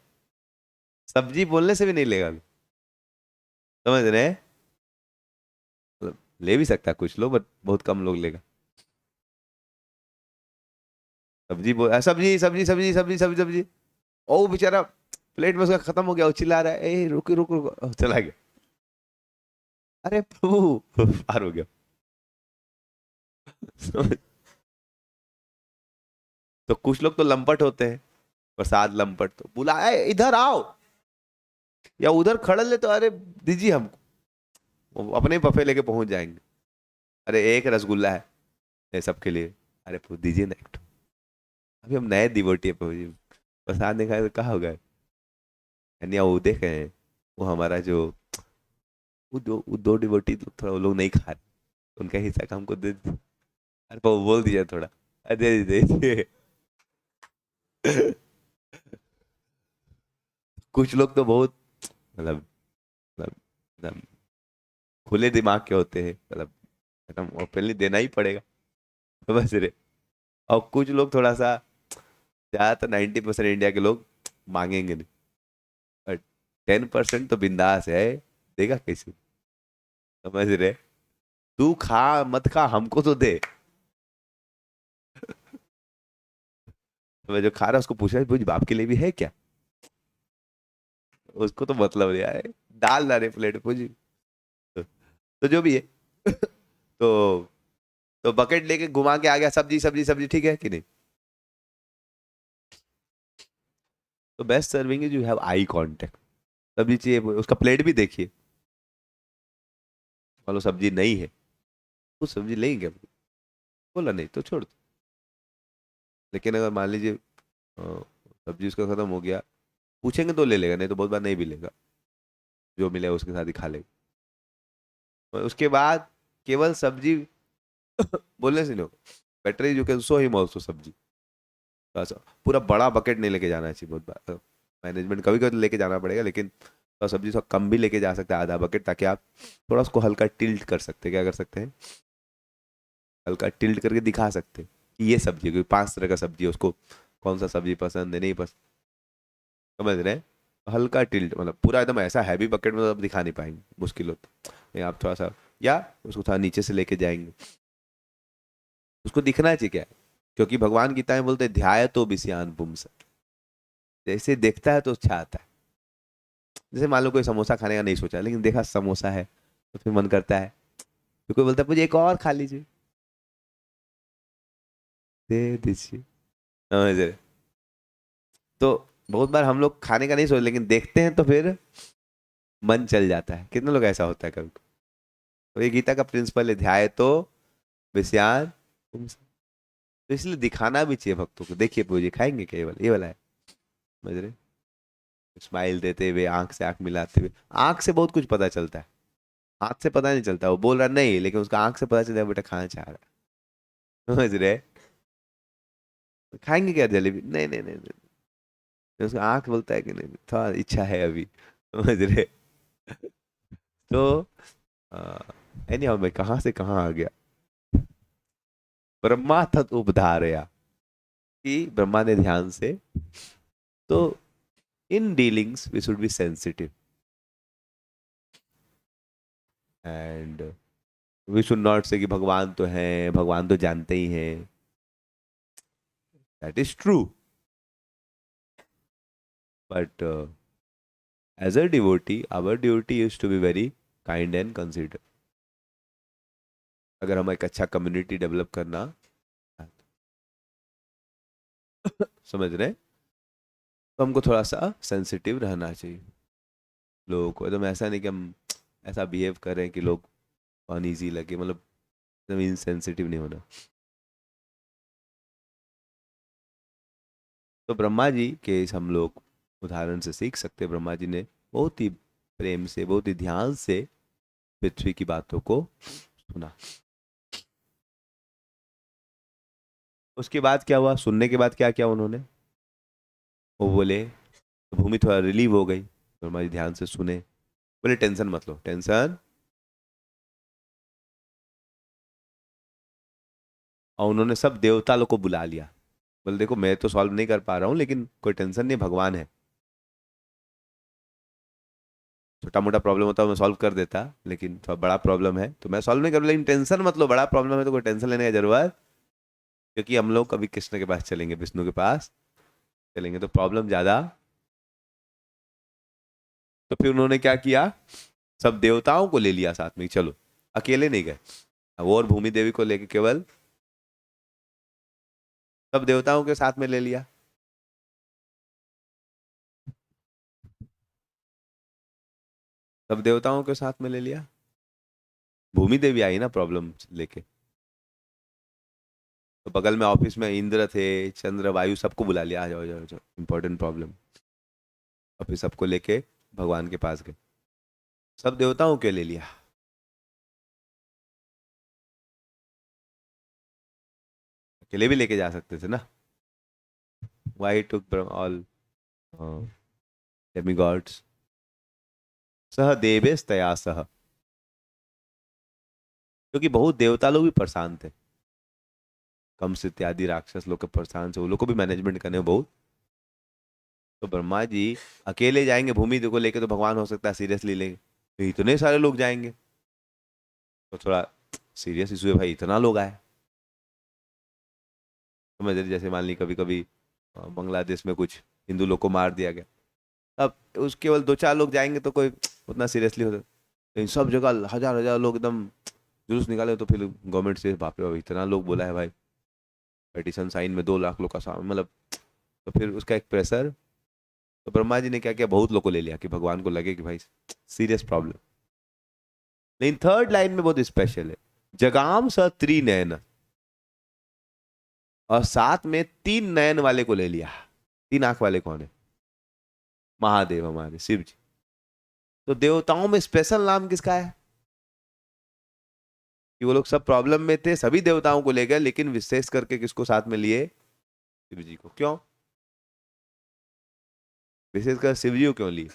सब्जी बोलने से भी नहीं लेगा, समझ रहे हैं? मतलब ले भी सकता है कुछ लोग, बट बहुत कम लोग लेगा। सब्जी बोल, सब्जी सब्जी सब्जी सब्जी सब्जी सब्जी, ओ बेचारा प्लेट में उसका खत्म हो गया, वो चिल्ला रहा है, ए रुक रुक रुक, चला गया। अरे प्रभु, पार हो गया। तो कुछ लोग तो लंपट होते हैं, प्रसाद लंपट, तो बुलाए इधर आओ, या उधर खड़े ले, तो अरे दीजिए हमको, वो अपने बफे लेके पहुंच जाएंगे। अरे एक रसगुल्ला है ये सबके लिए, अरे दीजिए ना एक ठो। अभी हम नए डिवोटी है प्रभु जी, प्रसाद नहीं खाए तो कहा होगा। यानी वो देखे हैं, वो हमारा जो, वो दो डिवोटी तो थोड़ा वो लोग नहीं खा रहे, उनका हिस्सा का हमको दे दीजिए। अरे वो बोल दीजिए थोड़ा, अरे दे दीजिए। कुछ लोग तो बहुत, मतलब मतलब एकदम खुले दिमाग के होते हैं, मतलब एकदम ओपनली देना ही पड़ेगा, समझ रहे? और कुछ लोग थोड़ा सा, ज्यादातर 90% इंडिया के लोग मांगेंगे नहीं, और 10% तो बिंदास है, देगा कैसे, समझ रहे? तू खा मत खा, हमको तो दे। तो मैं जो खा रहा उसको पूछा, पूछ बाप के लिए भी है क्या, उसको तो मतलब नहीं आए, डाल ना रे प्लेट पूछ। तो जो भी है, तो तो बकेट लेके घुमा के आ गया, सब्जी सब्जी सब्जी, ठीक है कि नहीं? तो best serving is you have eye contact, सब्जी चाहिए उसका प्लेट भी देखिए, मान लो सब्जी नहीं है, वो सब्जी लेंगे, बोला नहीं तो छोड़ दो। लेकिन अगर मान लीजिए सब्जी उसका खत्म हो गया, पूछेंगे तो ले लेगा, नहीं तो बहुत बार नहीं भी लेगा, जो मिले उसके साथ ही खा लेगा। और उसके बाद केवल सब्जी बोलने से नहीं, better is you can show him also सब्जी, बस। पूरा बड़ा बकेट नहीं लेके जाना चाहिए बहुत बार, मैनेजमेंट कभी कभी तो लेके जाना पड़ेगा, लेकिन तो सब्जी थोड़ा कम भी लेके जा सकते हैं, आधा बकेट, ताकि आप थोड़ा उसको हल्का टिल्ट कर सकते हैं। क्या कर सकते हैं? हल्का टिल्ट करके दिखा सकते हैं कि ये सब्जी है, क्योंकि 5 तरह का सब्जी है, उसको कौन सा सब्जी पसंद है नहीं पसंद, समझ रहे हैं? हल्का टिल्ट, मतलब पूरा एकदम ऐसा हैवी बकेट में तो आप दिखा नहीं पाएंगे, मुश्किल होता है। आप थोड़ा सा, या उसको थोड़ा नीचे से लेके जाएंगे, उसको दिखना चाहिए क्या है? क्योंकि भगवान गीता में बोलते हैं ध्याय तो विषयान पुंस, जैसे देखता है तो अच्छा आता है। जैसे मान लो कोई समोसा खाने का नहीं सोचा, लेकिन देखा समोसा है तो फिर मन करता है, तो कोई बोलता है मुझे एक और खा लीजिए, दे दीजिए, समझ रहे? तो बहुत बार हम लोग खाने का नहीं सोच, लेकिन देखते हैं तो फिर मन चल जाता है। कितने लोग ऐसा होता है कभी? तो ये गीता का प्रिंसिपल है, ध्याय तो विषयान पुंस। तो इसलिए दिखाना भी चाहिए भक्तों को, देखिए प्रभु जी खाएंगे क्या, ये वाला है, समझ रहे? स्माइल देते हुए, आंख से आंख मिलाते हुए। आंख से बहुत कुछ पता चलता है, हाथ से पता नहीं चलता, वो बोल रहा नहीं, लेकिन उसका आंख से पता चलता है बेटा खाना चाह रहा है, समझ रहे? खाएंगे क्या जलेबी, नहीं नहीं नहीं नहीं, उसका आंख बोलता है कि नहीं, थोड़ा इच्छा है अभी, समझ रहे? तो एनी हाउ, मैं कहाँ से कहाँ आ गया? ब्रह्मा तत् उपधारया, कि ब्रह्मा ने ध्यान से, तो in dealings we should be sensitive, and we should not say कि भगवान तो हैं, भगवान तो जानते ही हैं। That is true, but as a devotee our duty is to be very kind and consider. अगर हम एक अच्छा कम्युनिटी डेवलप करना, समझ रहे हैं, तो हमको थोड़ा सा सेंसिटिव रहना चाहिए। लोगों को एकदम ऐसा नहीं कि हम ऐसा बिहेव करें कि लोग अनईजी लगे, मतलब एकदम इनसेंसिटिव नहीं होना। तो ब्रह्मा जी के इस हम लोग उदाहरण से सीख सकते हैं। ब्रह्मा जी ने बहुत ही प्रेम से, बहुत ही ध्यान से पृथ्वी की बातों को सुना। उसके बाद क्या हुआ? सुनने के बाद क्या किया उन्होंने? वो बोले, भूमि थोड़ा रिलीव हो गई, ब्रह्मा जी ध्यान से सुने, बोले टेंशन मत लो, टेंशन। और उन्होंने सब देवता लोग को बुला लिया, बोले देखो मैं तो सॉल्व नहीं कर पा रहा हूँ, लेकिन कोई टेंशन नहीं, भगवान है। छोटा मोटा प्रॉब्लम होता है मैं सॉल्व कर देता, लेकिन थोड़ा बड़ा प्रॉब्लम है तो मैं सॉल्व नहीं करूँ, लेकिन टेंशन मत लो, बड़ा प्रॉब्लम है तो कोई टेंशन लेने की जरूरत, क्योंकि हम लोग कभी कृष्ण के पास चलेंगे, विष्णु के पास चलेंगे, तो प्रॉब्लम ज्यादा। तो फिर उन्होंने क्या किया? सब देवताओं को ले लिया साथ में, चलो, अकेले नहीं गए। वो और भूमि देवी को लेके, केवल सब देवताओं के साथ में ले लिया। सब देवताओं के साथ में ले लिया, भूमि देवी आई ना प्रॉब्लम लेके, तो बगल में ऑफिस में इंद्र थे, चंद्र, वायु, सबको बुला लिया, आ जाओ जाओ जाओ, इंपॉर्टेंट प्रॉब्लम। और फिर सबको लेके भगवान के पास गए, सब देवताओं के ले लिया। अकेले भी लेके जा सकते थे ना, वाई टुक ऑल डेमिगॉड्स, सह देवेश तया सह, क्योंकि बहुत देवता लोग भी परेशान थे, कंस इत्यादि राक्षस लोग के परेशान से, वो लोग को भी मैनेजमेंट करने में बहुत। तो ब्रह्मा जी अकेले जाएंगे भूमि को लेके, तो भगवान हो सकता है सीरियसली लेंगे, तो इतने सारे लोग जाएंगे तो थोड़ा सीरियस इशू है भाई, इतना लोग आए। समझ रहे? जैसे मान ली कभी कभी बांग्लादेश में कुछ हिंदू लोग को मार दिया गया, अब उस केवल 2-4 लोग जाएंगे तो कोई उतना सीरियसली होता, लेकिन सब जगह हजार हजार लोग एकदम जुलूस निकाले, तो फिर गवर्नमेंट से बाप रे बाप इतना लोग बोला है भाई, पिटीशन साइन में 2 लाख लोग का मतलब, तो फिर उसका एक प्रेशर। तो ब्रह्मा जी ने क्या किया? बहुत लोग को ले लिया कि भगवान को लगे कि भाई सीरियस प्रॉब्लम। लेकिन थर्ड लाइन में बहुत स्पेशल है, जगाम स त्रिनयन, और साथ में 3 नयन वाले को ले लिया। 3 आंख वाले कौन है? महादेव, हमारे शिव जी। तो देवताओं में स्पेशल नाम किसका है? कि वो लोग सब प्रॉब्लम में थे, सभी देवताओं को ले गए, लेकिन विशेष करके किसको साथ में लिए? शिव जी को। क्यों? विशेषकर शिव जी को क्यों ली?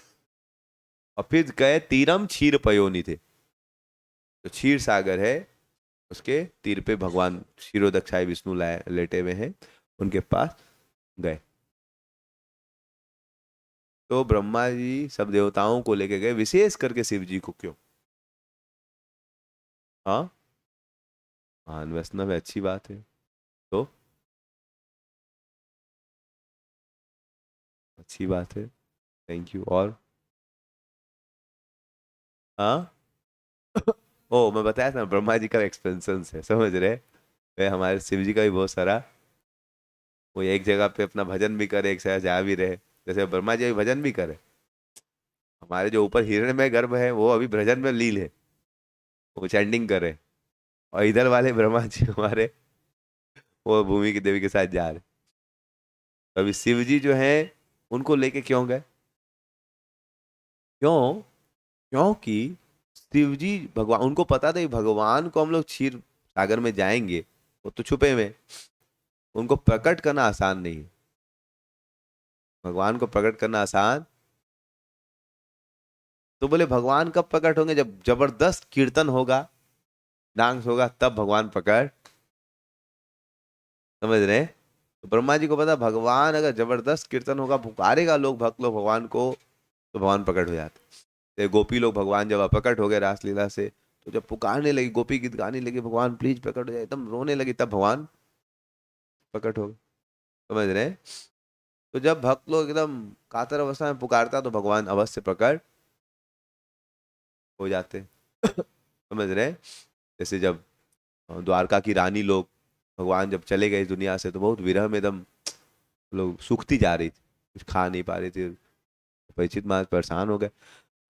और फिर गए तीरम क्षीर पयोनी थे, तो क्षीर सागर है, उसके तीर पे भगवान क्षीरोदक्षाई विष्णु लाए लेटे हुए हैं, उनके पास गए। तो ब्रह्मा जी सब देवताओं को लेके गए, विशेष करके शिव जी को क्यों? हाँ, महान वैष्णव है, अच्छी बात है। तो अच्छी बात है, थैंक यू। और हाँ ओ, मैं बताया था ना, ब्रह्मा जी का एक्सपेंशन है, समझ रहे? वे हमारे शिव जी का भी बहुत सारा, वो एक जगह पे अपना भजन भी करे, एक जगह जा भी रहे। जैसे ब्रह्मा जी अभी भजन भी करे, हमारे जो ऊपर हिरण्यमय गर्भ है वो अभी भजन में लील है, वो चैंटिंग करे। और इधर वाले ब्रह्मा जी हमारे, वो भूमि की देवी के साथ जा रहे। तो अभी शिव जी जो है, उनको लेके क्यों गए? क्यों? क्योंकि शिव जी भगवान, उनको पता था कि भगवान को हम लोग क्षीर सागर में जाएंगे, वो तो छुपे हुए हैं, उनको प्रकट करना आसान नहीं है। भगवान को प्रकट करना आसान, तो बोले भगवान कब प्रकट होंगे? जब जबरदस्त कीर्तन होगा, डांस होगा, तब भगवान प्रकट। समझ रहे हैं? तो ब्रह्मा जी को पता, भगवान अगर जबरदस्त कीर्तन होगा, पुकारेगा लोग, भक्त लोग भगवान को, तो भगवान प्रकट हो जाते। तो गोपी लोग भगवान जब प्रकट हो गए रासलीला से, तो जब पुकारने लगी, गोपी गीत गाने लगी, भगवान प्लीज प्रकट हो जाए, एकदम रोने लगी, तब भगवान प्रकट हो गए। समझ रहे हैं? तो जब भक्त लोग एकदम कातर अवस्था में पुकारता, तो भगवान अवश्य प्रकट हो जाते। समझ रहे हैं? जैसे जब द्वारका की रानी लोग, भगवान जब चले गए इस दुनिया से, तो बहुत विरह में एकदम लोग सूखती जा रही थी, कुछ खा नहीं पा रही थी। परीक्षित महाराज परेशान हो गए,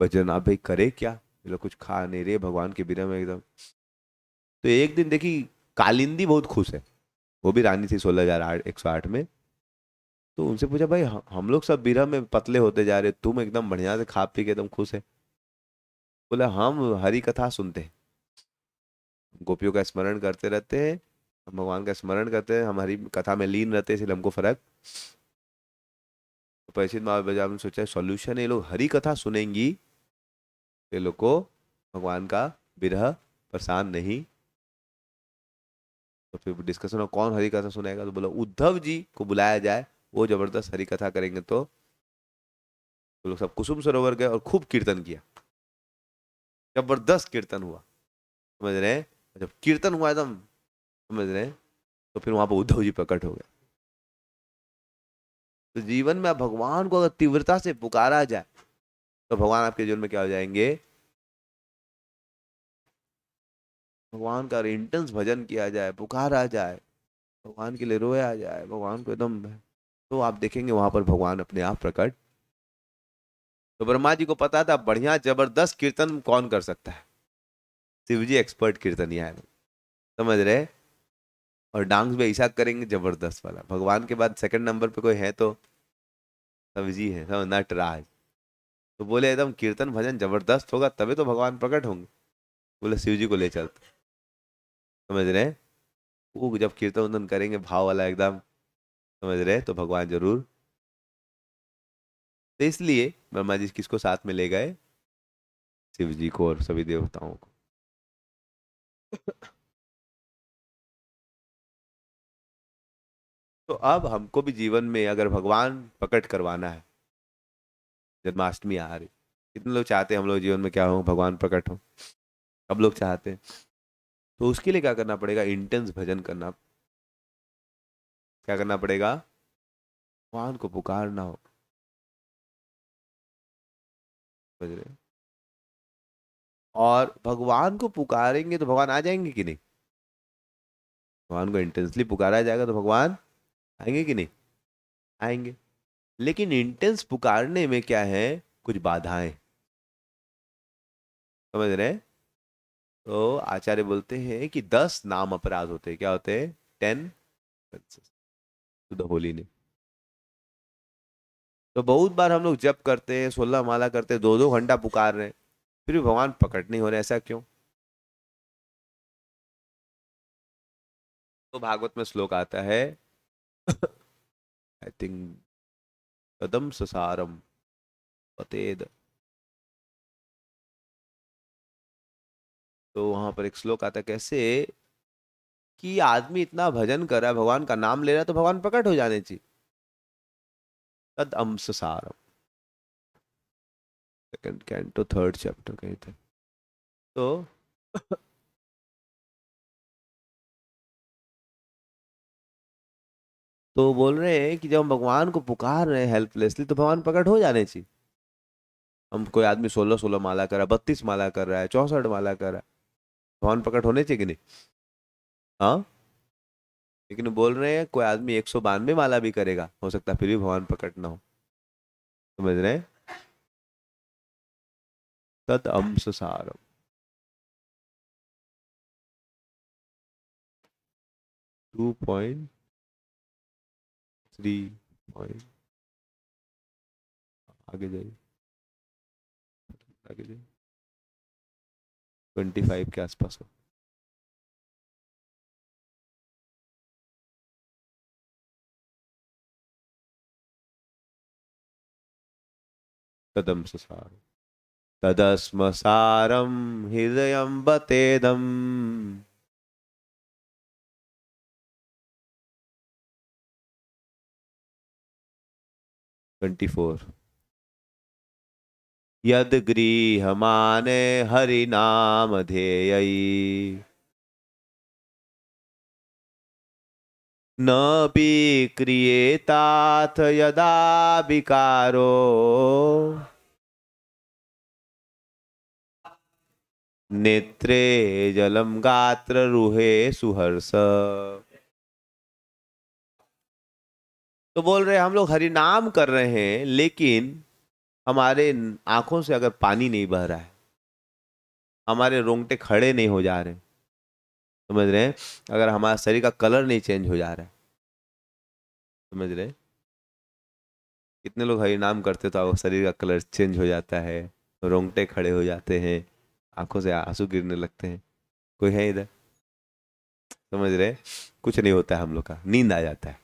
भजन आप भाई करे क्या, ये लोग कुछ खा नहीं रहे, भगवान के विरह में एकदम। तो एक दिन देखी, कालिंदी बहुत खुश है, वो भी रानी थी 16,108 में। तो उनसे पूछा, भाई हम लोग सब विरह में पतले होते जा रहे, तुम एकदम बढ़िया से खा पी के एकदम खुश है। बोला, हम हरि कथा सुनते हैं, गोपियों का स्मरण करते रहते हैं, हम भगवान का स्मरण करते हैं, हम हरि कथा में लीन रहते हैं, इसलिए हमको फर्क। तो परीक्षित महाराज ने सोचा सॉल्यूशन, ये लोग हरि कथा सुनेंगी, ये लोग को भगवान का विरह परेशान नहीं। तो फिर डिस्कशन हो कौन हरि कथा सुनाएगा, तो बोला उद्धव जी को बुलाया जाए, वो जबरदस्त हरि कथा करेंगे। तो वो लोग सब कुसुम सरोवर गए और खूब कीर्तन किया, जबरदस्त कीर्तन हुआ। समझ रहे हैं? जब कीर्तन हुआ एकदम, समझ रहे हैं, तो फिर वहां पर उद्धव जी प्रकट हो गए। तो जीवन में आप भगवान को अगर तीव्रता से पुकारा जाए, तो भगवान आपके जीवन में क्या हो जाएंगे? भगवान का इंटेंस भजन किया जाए, पुकारा जाए, भगवान के लिए रोया जाए, भगवान को एकदम, तो आप देखेंगे वहां पर भगवान अपने आप प्रकट। तो ब्रह्मा जी को पता था बढ़िया जबरदस्त कीर्तन कौन कर सकता है, शिव जी एक्सपर्ट कीर्तनिया है। समझ रहे? और डांस भी ऐसा करेंगे जबरदस्त वाला, भगवान के बाद सेकंड नंबर पे कोई है तो शिव जी है, समझ, नटराज। तो बोले एकदम कीर्तन भजन जबरदस्त होगा, तभी तो भगवान प्रकट होंगे। बोले शिव जी को ले चलते। समझ रहे हैं? वो जब कीर्तन उन्नन करेंगे भाव वाला एकदम, समझ रहे हैं, तो भगवान जरूर। तो इसलिए ब्रह्मा जी किसको साथ में ले गए? शिव जी को और सभी देवताओं को। तो अब हमको भी जीवन में अगर भगवान प्रकट करवाना है, जन्माष्टमी आ रही, कितने लोग चाहते हैं हम लोग जीवन में क्या हो, भगवान प्रकट हो? सब लोग चाहते हैं। तो उसके लिए क्या करना पड़ेगा? इंटेंस भजन करना। क्या करना पड़ेगा? भगवान को पुकारना हो। समझ रहे हैं? और भगवान को पुकारेंगे तो भगवान आ जाएंगे कि नहीं? भगवान को इंटेंसली पुकारा जाएगा तो भगवान आएंगे कि नहीं? आएंगे। लेकिन इंटेंस पुकारने में क्या है, कुछ बाधाएं। समझ रहे हैं? तो आचार्य बोलते हैं कि 10 नाम अपराध होते हैं। क्या होते हैं? 10 टू द होली नेम। तो बहुत बार हम लोग जप करते हैं, 16 माला करते हैं, 2-2 घंटा पुकार रहे हैं, फिर भी भगवान प्रकट नहीं हो रहे, ऐसा क्यों? तो भागवत में श्लोक आता है, आई थिंक, कदम ससारम, पतेद। तो वहां पर एक श्लोक आता है कैसे कि आदमी इतना भजन कर रहा है, भगवान का नाम ले रहा है, तो भगवान प्रकट हो जाने चाहिए। तद अंश सारम, सेकंड कैंटो थर्ड चैप्टर कहीं थे। तो तो बोल रहे हैं कि जब हम भगवान को पुकार रहे हैं हेल्पलेसली, तो भगवान प्रकट हो जाने चाहिए। हम कोई आदमी 16 16 माला कर रहा है, 32 माला कर रहा है, 64 माला कर रहा है, भगवान प्रकट होने चाहिए कि नहीं? हाँ। लेकिन बोल रहे हैं कोई आदमी 192 माला भी करेगा, हो सकता है फिर भी भगवान प्रकट ना हो। समझ रहे हैं? तद अंश सारम। 2.3 पॉइंट, आगे जाइए, आगे जाइए, 25 के आसपास हो। तदंश सारम, तदस्म सारम हृदय बतेदम। 24, यद गृहमाने हरि नाम ध्येयई, न विक्रियेताथ यदा विकारो, नेत्रे जलम गात्र रुहे सुहर्ष। तो बोल रहे हैं हम लोग हरि नाम कर रहे हैं, लेकिन हमारे आंखों से अगर पानी नहीं बह रहा है, हमारे रोंगटे खड़े नहीं हो जा रहे, समझ रहे हैं, अगर हमारा शरीर का कलर नहीं चेंज हो जा रहा है, समझ रहे हैं, कितने लोग हरि नाम करते तो शरीर का कलर चेंज हो जाता है, रोंगटे खड़े हो जाते हैं, आंखों से आंसू गिरने लगते हैं। कोई है इधर? समझ रहे? कुछ नहीं होता है, हम लोग का नींद आ जाता है।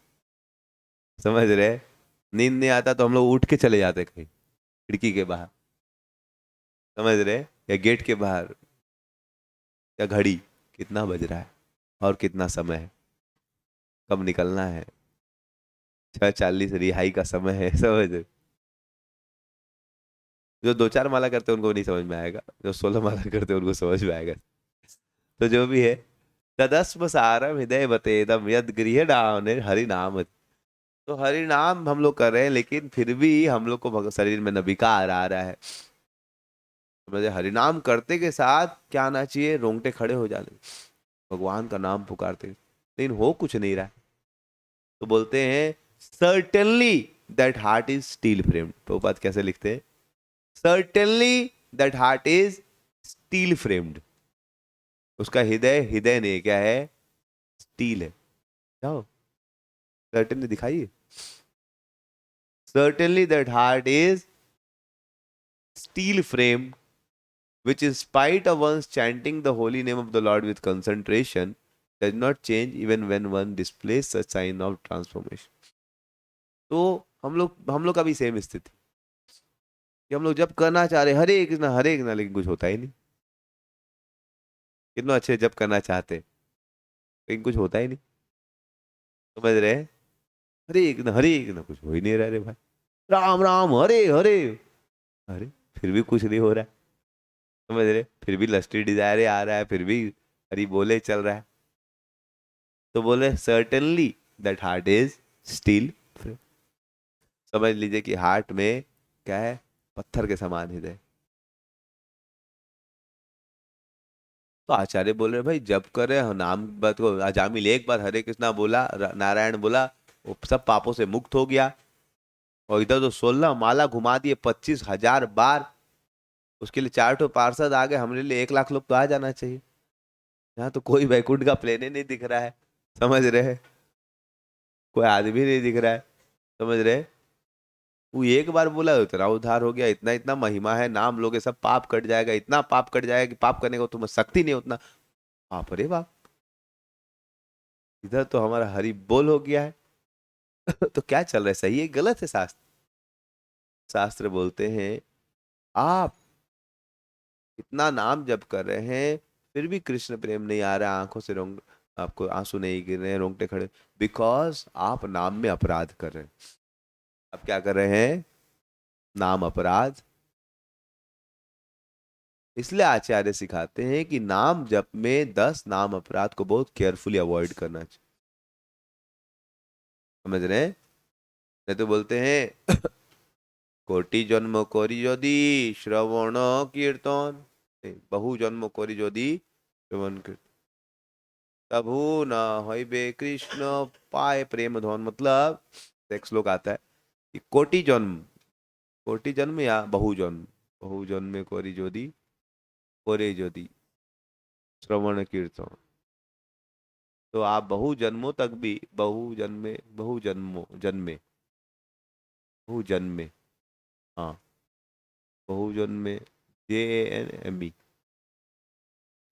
समझ रहे? नींद नहीं आता तो हम लोग उठ के चले जाते हैं कहीं, खिड़की के बाहर, समझ रहे, या गेट के बाहर, या घड़ी कितना बज रहा है और कितना समय है, कब निकलना है, 6:40 रिहाई का समय है। समझ रहे? जो 2 4 माला करते हैं उनको नहीं समझ में आएगा, जो 16 माला करते हैं उनको समझ में आएगा। तो जो भी है, तदस्म सारम हृदय बतेदम यद गृह ने हरि नाम। तो हरि नाम हम लोग कर रहे हैं, लेकिन फिर भी हम लोग को शरीर में न विकार आ रहा है। समझे? हरि नाम करते के साथ क्या आना चाहिए? रोंगटे खड़े हो जाने, भगवान का नाम पुकारते, लेकिन हो कुछ नहीं रहा है। तो बोलते हैं certainly that heart is steel framed. Prabhupada कैसे लिखते हैं? Certainly that heart is steel framed. उसका हृदय हृदय नहीं, क्या है? स्टील है। जाओ सर्टेनली दिखाइए। Certainly that heart is steel frame, which in spite of one's chanting the holy name of the Lord with concentration, does not change even when one displays such sign of transformation. तो हम लोग का भी same स्थिति, कि हम लोग जब करना चाह रहे हरे कृष्णा, लेकिन कुछ होता ही नहीं। कितना अच्छे जब करना चाहते, लेकिन कुछ होता ही नहीं। समझ रहे हैं? हरे कृष्णा, कुछ हो ही नहीं रहा रे भाई। राम राम हरे हरे, अरे फिर भी कुछ नहीं हो रहा है। समझ रहे? फिर भी लस्टी डिजायर आ रहा है, फिर भी हरी बोले चल रहा है। तो बोले certainly that heart is steel. समझ लीजिए कि हार्ट में क्या है? पत्थर के समान हृदय। तो आचार्य बोल रहे भाई जब करे नाम बात को, अजामिल एक बार हरे कृष्णा बोला, नारायण बोला, वो सब पापों से मुक्त हो गया। और इधर तो 16 माला घुमा दिए 25,000 बार, उसके लिए 4 पार्षद आ गए, हमारे लिए 1 लाख लोग तो आ जाना चाहिए। यहाँ तो कोई वैकुंठ का प्लेन ही नहीं दिख रहा है। समझ रहे हैं? कोई आदमी नहीं दिख रहा है। समझ रहे? वो एक बार बोला तो तेरा उद्धार हो गया, इतना इतना महिमा है, नाम लोगे सब पाप कट जाएगा, इतना पाप कट जाएगा कि पाप करने को तुम्हें शक्ति नहीं उतना। बाप रे बाप, इधर तो हमारा हरि बोल हो गया है। तो क्या चल रहा है, सही है गलत है शास्त्र? शास्त्र बोलते हैं आप इतना नाम जप कर रहे हैं फिर भी कृष्ण प्रेम नहीं आ रहा, आंखों से रोंग आपको आंसू नहीं गिर रहे हैं, रोंगटे खड़े, बिकॉज आप नाम में अपराध कर रहे हैं। आप क्या कर रहे हैं? नाम अपराध। इसलिए आचार्य सिखाते हैं कि नाम जप में 10 नाम अपराध को बहुत केयरफुली अवॉइड करना चाहिए। समझ रहे हैं? नहीं तो बोलते हैं कोटि जन्म करी यदि श्रवण कीर्तन, नहीं, बहु जन्म करी यदि श्रवण कीर्तन तबु न हईबे कृष्ण पाए प्रेम धन। मतलब एक श्लोक आता है कि कोटि जन्म या बहु जन्म करी यदि करे यदि श्रवण कीर्तन, तो आप बहु जन्मों तक भी बहु जन्मे, हाँ, बहु जन्मे, JANME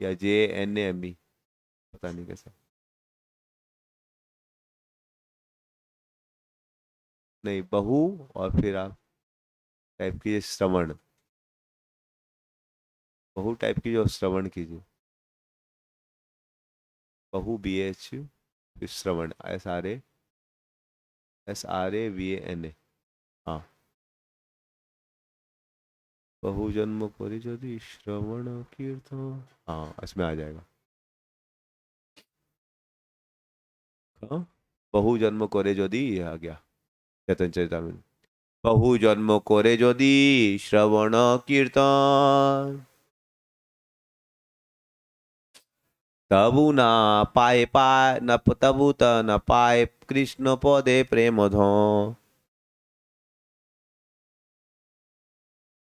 या JNME, पता नहीं कैसा, नहीं बहु, और फिर आप टाइप कीजिए श्रवण, बहु टाइप कीजिए और श्रवण कीजिए, बहु BH फिर श्रवण SRAVANA, हाँ, बहु जन्म कोरि यदि श्रवण कीर्तन, हाँ इसमें आ जाएगा। हाँ, बहु जन्म कोरे यदि, ये आ गया चैतन्य चरितामृत। बहु जन्म कोरे यदि श्रवण कीर्तन तबु न तबु त न पाए कृष्ण पदे प्रेम धो।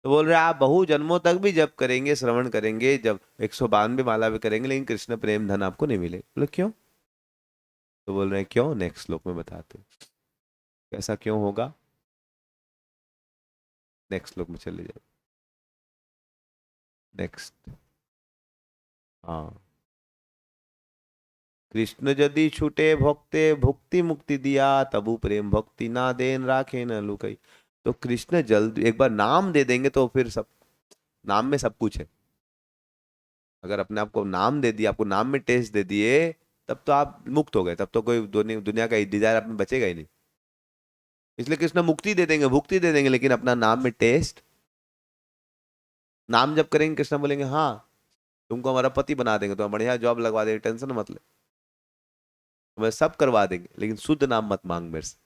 तो बोल रहे आप बहु जन्मों तक भी जब करेंगे, श्रवण करेंगे, जब 192 माला भी करेंगे, लेकिन कृष्ण प्रेम धन आपको नहीं मिले। बोले क्यों? तो बोल रहे हैं क्यों, नेक्स्ट श्लोक में बताते हैं कैसा क्यों होगा। नेक्स्ट श्लोक में चले जाए, नेक्स्ट, हाँ, कृष्ण यदि छूटे भक्ते भुक्ति मुक्ति दिया तबु प्रेम भक्ति ना देन राखे न लुकई। तो कृष्ण जल्द एक बार नाम दे देंगे तो फिर सब, नाम में सब कुछ है। अगर अपने आप को नाम दे दिया, आपको नाम में टेस्ट दे दिए, तब तो आप मुक्त हो गए, तब तो कोई दुनिया का डिजायर आप में बचेगा ही नहीं। इसलिए कृष्ण मुक्ति दे देंगे, भुक्ति दे देंगे, लेकिन अपना नाम में टेस्ट, नाम जब करेंगे कृष्ण बोलेंगे हाँ तुमको हमारा पति बना देंगे, तो बढ़िया जॉब लगवा देंगे, टेंशन मत ले, तुम्हें सब करवा देंगे, लेकिन शुद्ध नाम मत मांग मेरे से।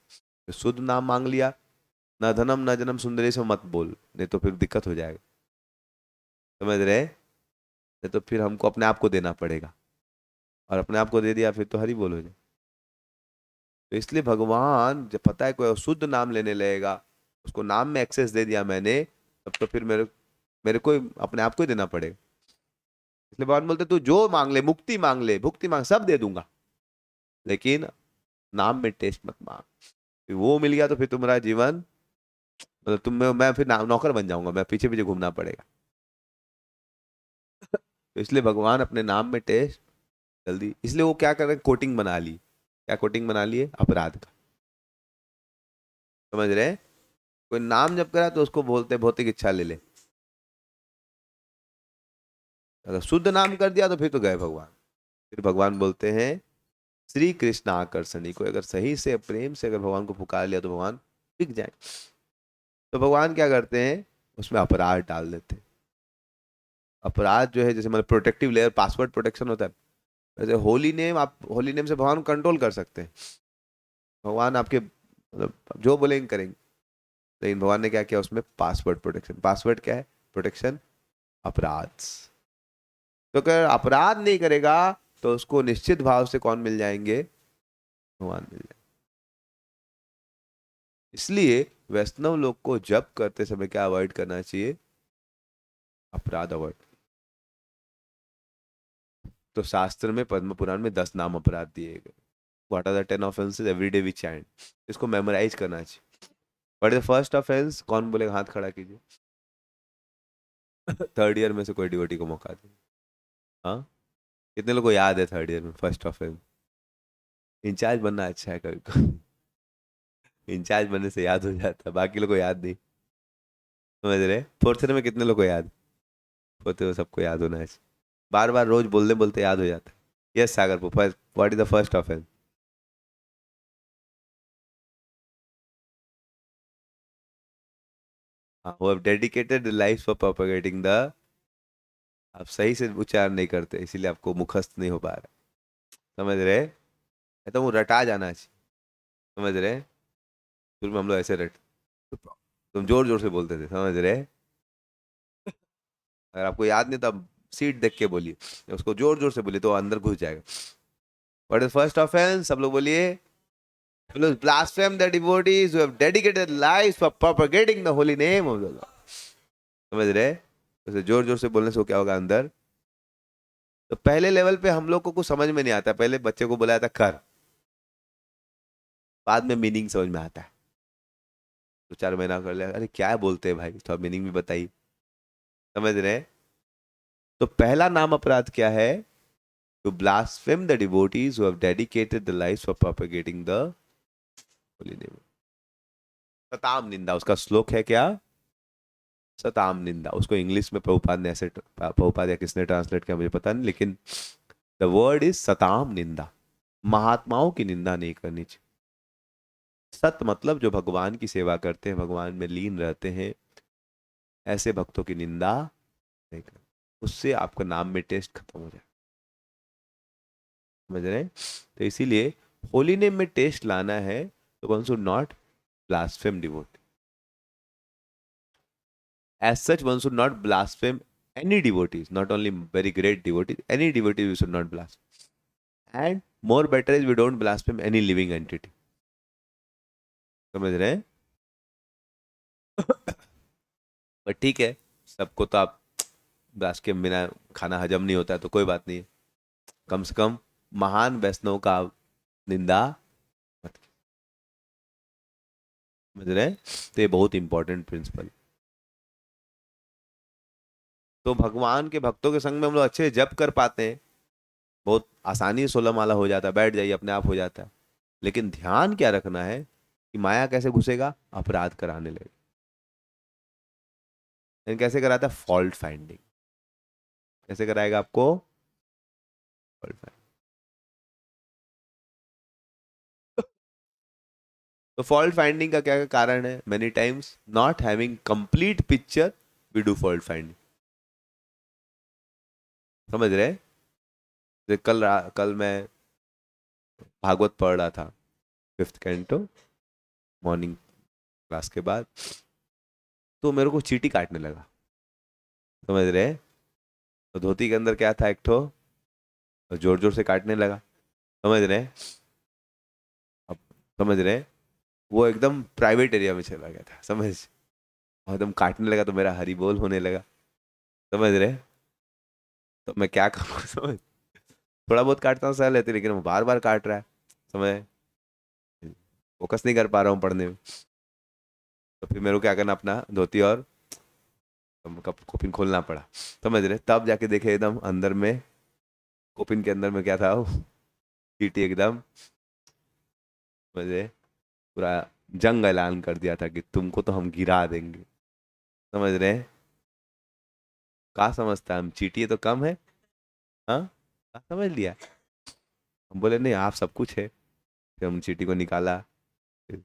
तो शुद्ध नाम मांग लिया, न धनम न जन्म सुंदरी से मत बोल, नहीं तो फिर दिक्कत हो जाएगा। समझ रहे? नहीं तो फिर हमको अपने आप को देना पड़ेगा, और अपने आप को दे दिया फिर तो हरी बोल हो जाए। तो इसलिए भगवान जब पता है कोई शुद्ध नाम लेने लगेगा, उसको नाम में एक्सेस दे दिया मैंने, तब तो फिर मेरे मेरे को अपने आप को ही देना पड़ेगा। इसलिए भगवान बोलते तू जो मांग ले, मुक्ति मांग ले, भुक्ति मांग, सब दे दूंगा, लेकिन नाम में टेस्ट मत मांग। फिर वो मिल गया तो फिर तुम्हारा जीवन, मतलब मैं फिर नौकर बन जाऊंगा, मैं पीछे पीछे घूमना पड़ेगा। तो इसलिए भगवान अपने नाम में टेस्ट जल्दी, इसलिए वो क्या कर रहे हैं, कोटिंग बना ली। क्या कोटिंग बना ली है? अपराध का। समझ रहे हैं? कोई नाम जब करा तो उसको बोलते हैं भौतिक इच्छा ले ले, अगर शुद्ध नाम कर दिया तो फिर तो गए भगवान। फिर भगवान बोलते हैं श्री कृष्ण आकर्षणी, को अगर सही से प्रेम से अगर भगवान को पुकार लिया तो भगवान बिक जाए। तो भगवान क्या करते हैं, उसमें अपराध डाल देते हैं। अपराध जो है, जैसे मतलब प्रोटेक्टिव लेयर, पासवर्ड प्रोटेक्शन होता है, वैसे होली नेम, आप होली नेम से भगवान को कंट्रोल कर सकते हैं। भगवान आपके मतलब जो बोलेंगे करेंगे, लेकिन भगवान ने क्या किया उसमें, पासवर्ड प्रोटेक्शन। पासवर्ड क्या है? प्रोटेक्शन, अपराध। तो अगर अपराध नहीं करेगा तो उसको निश्चित भाव से कौन मिल जाएंगे? भगवान मिल जाएंगे। इसलिए वैष्णव लोग को जप करते समय क्या अवॉइड करना चाहिए? अपराध अवॉइड। तो शास्त्र में, पद्म पुराण में 10 नाम अपराध दिए गए। What are the 10 offences every day we chant. इसको मेमोराइज करना चाहिए। What is the first offence? कौन बोलेगा? हाथ खड़ा कीजिए। थर्ड ईयर में से कोई डिवोटी को मौका दे। हाँ, कितने लोगों को याद है थर्ड ईयर में फर्स्ट ऑफेंस? इंचार्ज बनना अच्छा है कभी कभी। इंचार्ज बनने से याद हो जाता है, बाकी लोगों को याद नहीं। समझ रहे? फोर्थ ईयर में कितने लोग को याद? फोर्थ ईयर सबको याद होना है, बार बार रोज बोलते बोलते याद हो जाता है। Yes Sagar Popa, what is the first offence? Who have dedicated life for propagating the, आप सही से उच्चारण नहीं करते इसीलिए आपको मुखस्त नहीं हो पा रहा। समझ रहे? मैं तो वो रटा जाना चाहिए। समझ रहे? शुरू में हम लोग ऐसे रट, तुम जोर जोर से बोलते थे, समझ रहे? अगर आपको याद नहीं तो आप सीट देख के बोलिए, उसको जोर जोर से बोलिए तो वो अंदर घुस जाएगा। What is first offence? सब लोग बोलिए। Blaspheme the devotees who have dedicated lives for propagating the holy name of the Lord. समझ रहे? उसे जोर जोर से बोलने से वो क्या होगा अंदर? तो पहले लेवल पे हम लोग को कुछ समझ में नहीं आता, पहले बच्चे को बोला जाता कर, बाद में मीनिंग समझ में आता है। तो 4 महीना कर लिया, अरे क्या बोलते हैं भाई, थोड़ा मीनिंग भी बताइए। समझ रहे? तो पहला नाम अपराध क्या है? To blaspheme the devotees who have dedicated the lives for propagating the holy name. सताम निंदा, उसका श्लोक है क्या? सताम निंदा। उसको इंग्लिश में प्रभुपाद ने ऐसे, प्रभुपाद या किसने ट्रांसलेट किया मुझे पता नहीं, लेकिन द वर्ड इज सताम निंदा। महात्माओं की निंदा नहीं करनी चाहिए। सत मतलब जो भगवान की सेवा करते हैं, भगवान में लीन रहते हैं, ऐसे भक्तों की निंदा नहीं करनी। उससे आपका नाम में टेस्ट खत्म हो जाए। समझ रहे हैं? तो इसीलिए होली नेम में टेस्ट लाना है तो one should not blaspheme devotee. As such, one should not blaspheme any devotees, not only very great devotees, any devotee we should not blaspheme. And more better is we don't blaspheme any living entity. समझ रहे हैं? पर ठीक है, सबको तो आप blaspheme बिना खाना हजम नहीं होता है तो कोई बात नहीं है। कम से कम महान वैष्णव का निंदा मत कीजिए। समझ रहे हैं? तो ये बहुत इंपॉर्टेंट प्रिंसिपल। तो भगवान के भक्तों के संग में हम लोग अच्छे जप कर पाते हैं, बहुत आसानी से 16 माला हो जाता है, बैठ जाइए अपने आप हो जाता है। लेकिन ध्यान क्या रखना है कि माया कैसे घुसेगा? अपराध कराने लगे। लेकिन कैसे कराता है? Fault finding. कैसे कराएगा आपको? Fault finding. तो फॉल्ट फाइंडिंग का क्या कारण है? Many times not having complete picture we do fault finding. समझ रहे? कल मैं भागवत पढ़ रहा था, 5th कैंटो, मॉर्निंग क्लास के बाद, तो मेरे को चींटी काटने लगा। समझ रहे? तो धोती के अंदर क्या था, एक ठो, और जोर जोर से काटने लगा। समझ रहे? अब समझ रहे? वो एकदम प्राइवेट एरिया में चला गया था, समझ, और एकदम काटने लगा तो मेरा हरी बोल होने लगा। समझ रहे? तो मैं क्या करूँ? समझ, थोड़ा बहुत काटता हूँ सह लेते, लेकिन वो बार बार काट रहा है। समझ, फोकस नहीं कर पा रहा हूँ पढ़ने में। तो फिर मेरे को क्या करना, अपना धोती और कोपिन खोलना पड़ा। समझ रहे? तब जाके देखे एकदम अंदर में, कोपिन के अंदर में क्या था, वो चींटी एकदम, समझ रहे, पूरा जंग ऐलान कर दिया था कि तुमको तो हम गिरा देंगे। समझ रहे? कहा समझता है, हम चींटी तो कम है। हाँ, कहाँ समझ लिया? हम बोले नहीं, आप सब कुछ है। फिर हम चींटी को निकाला, फिर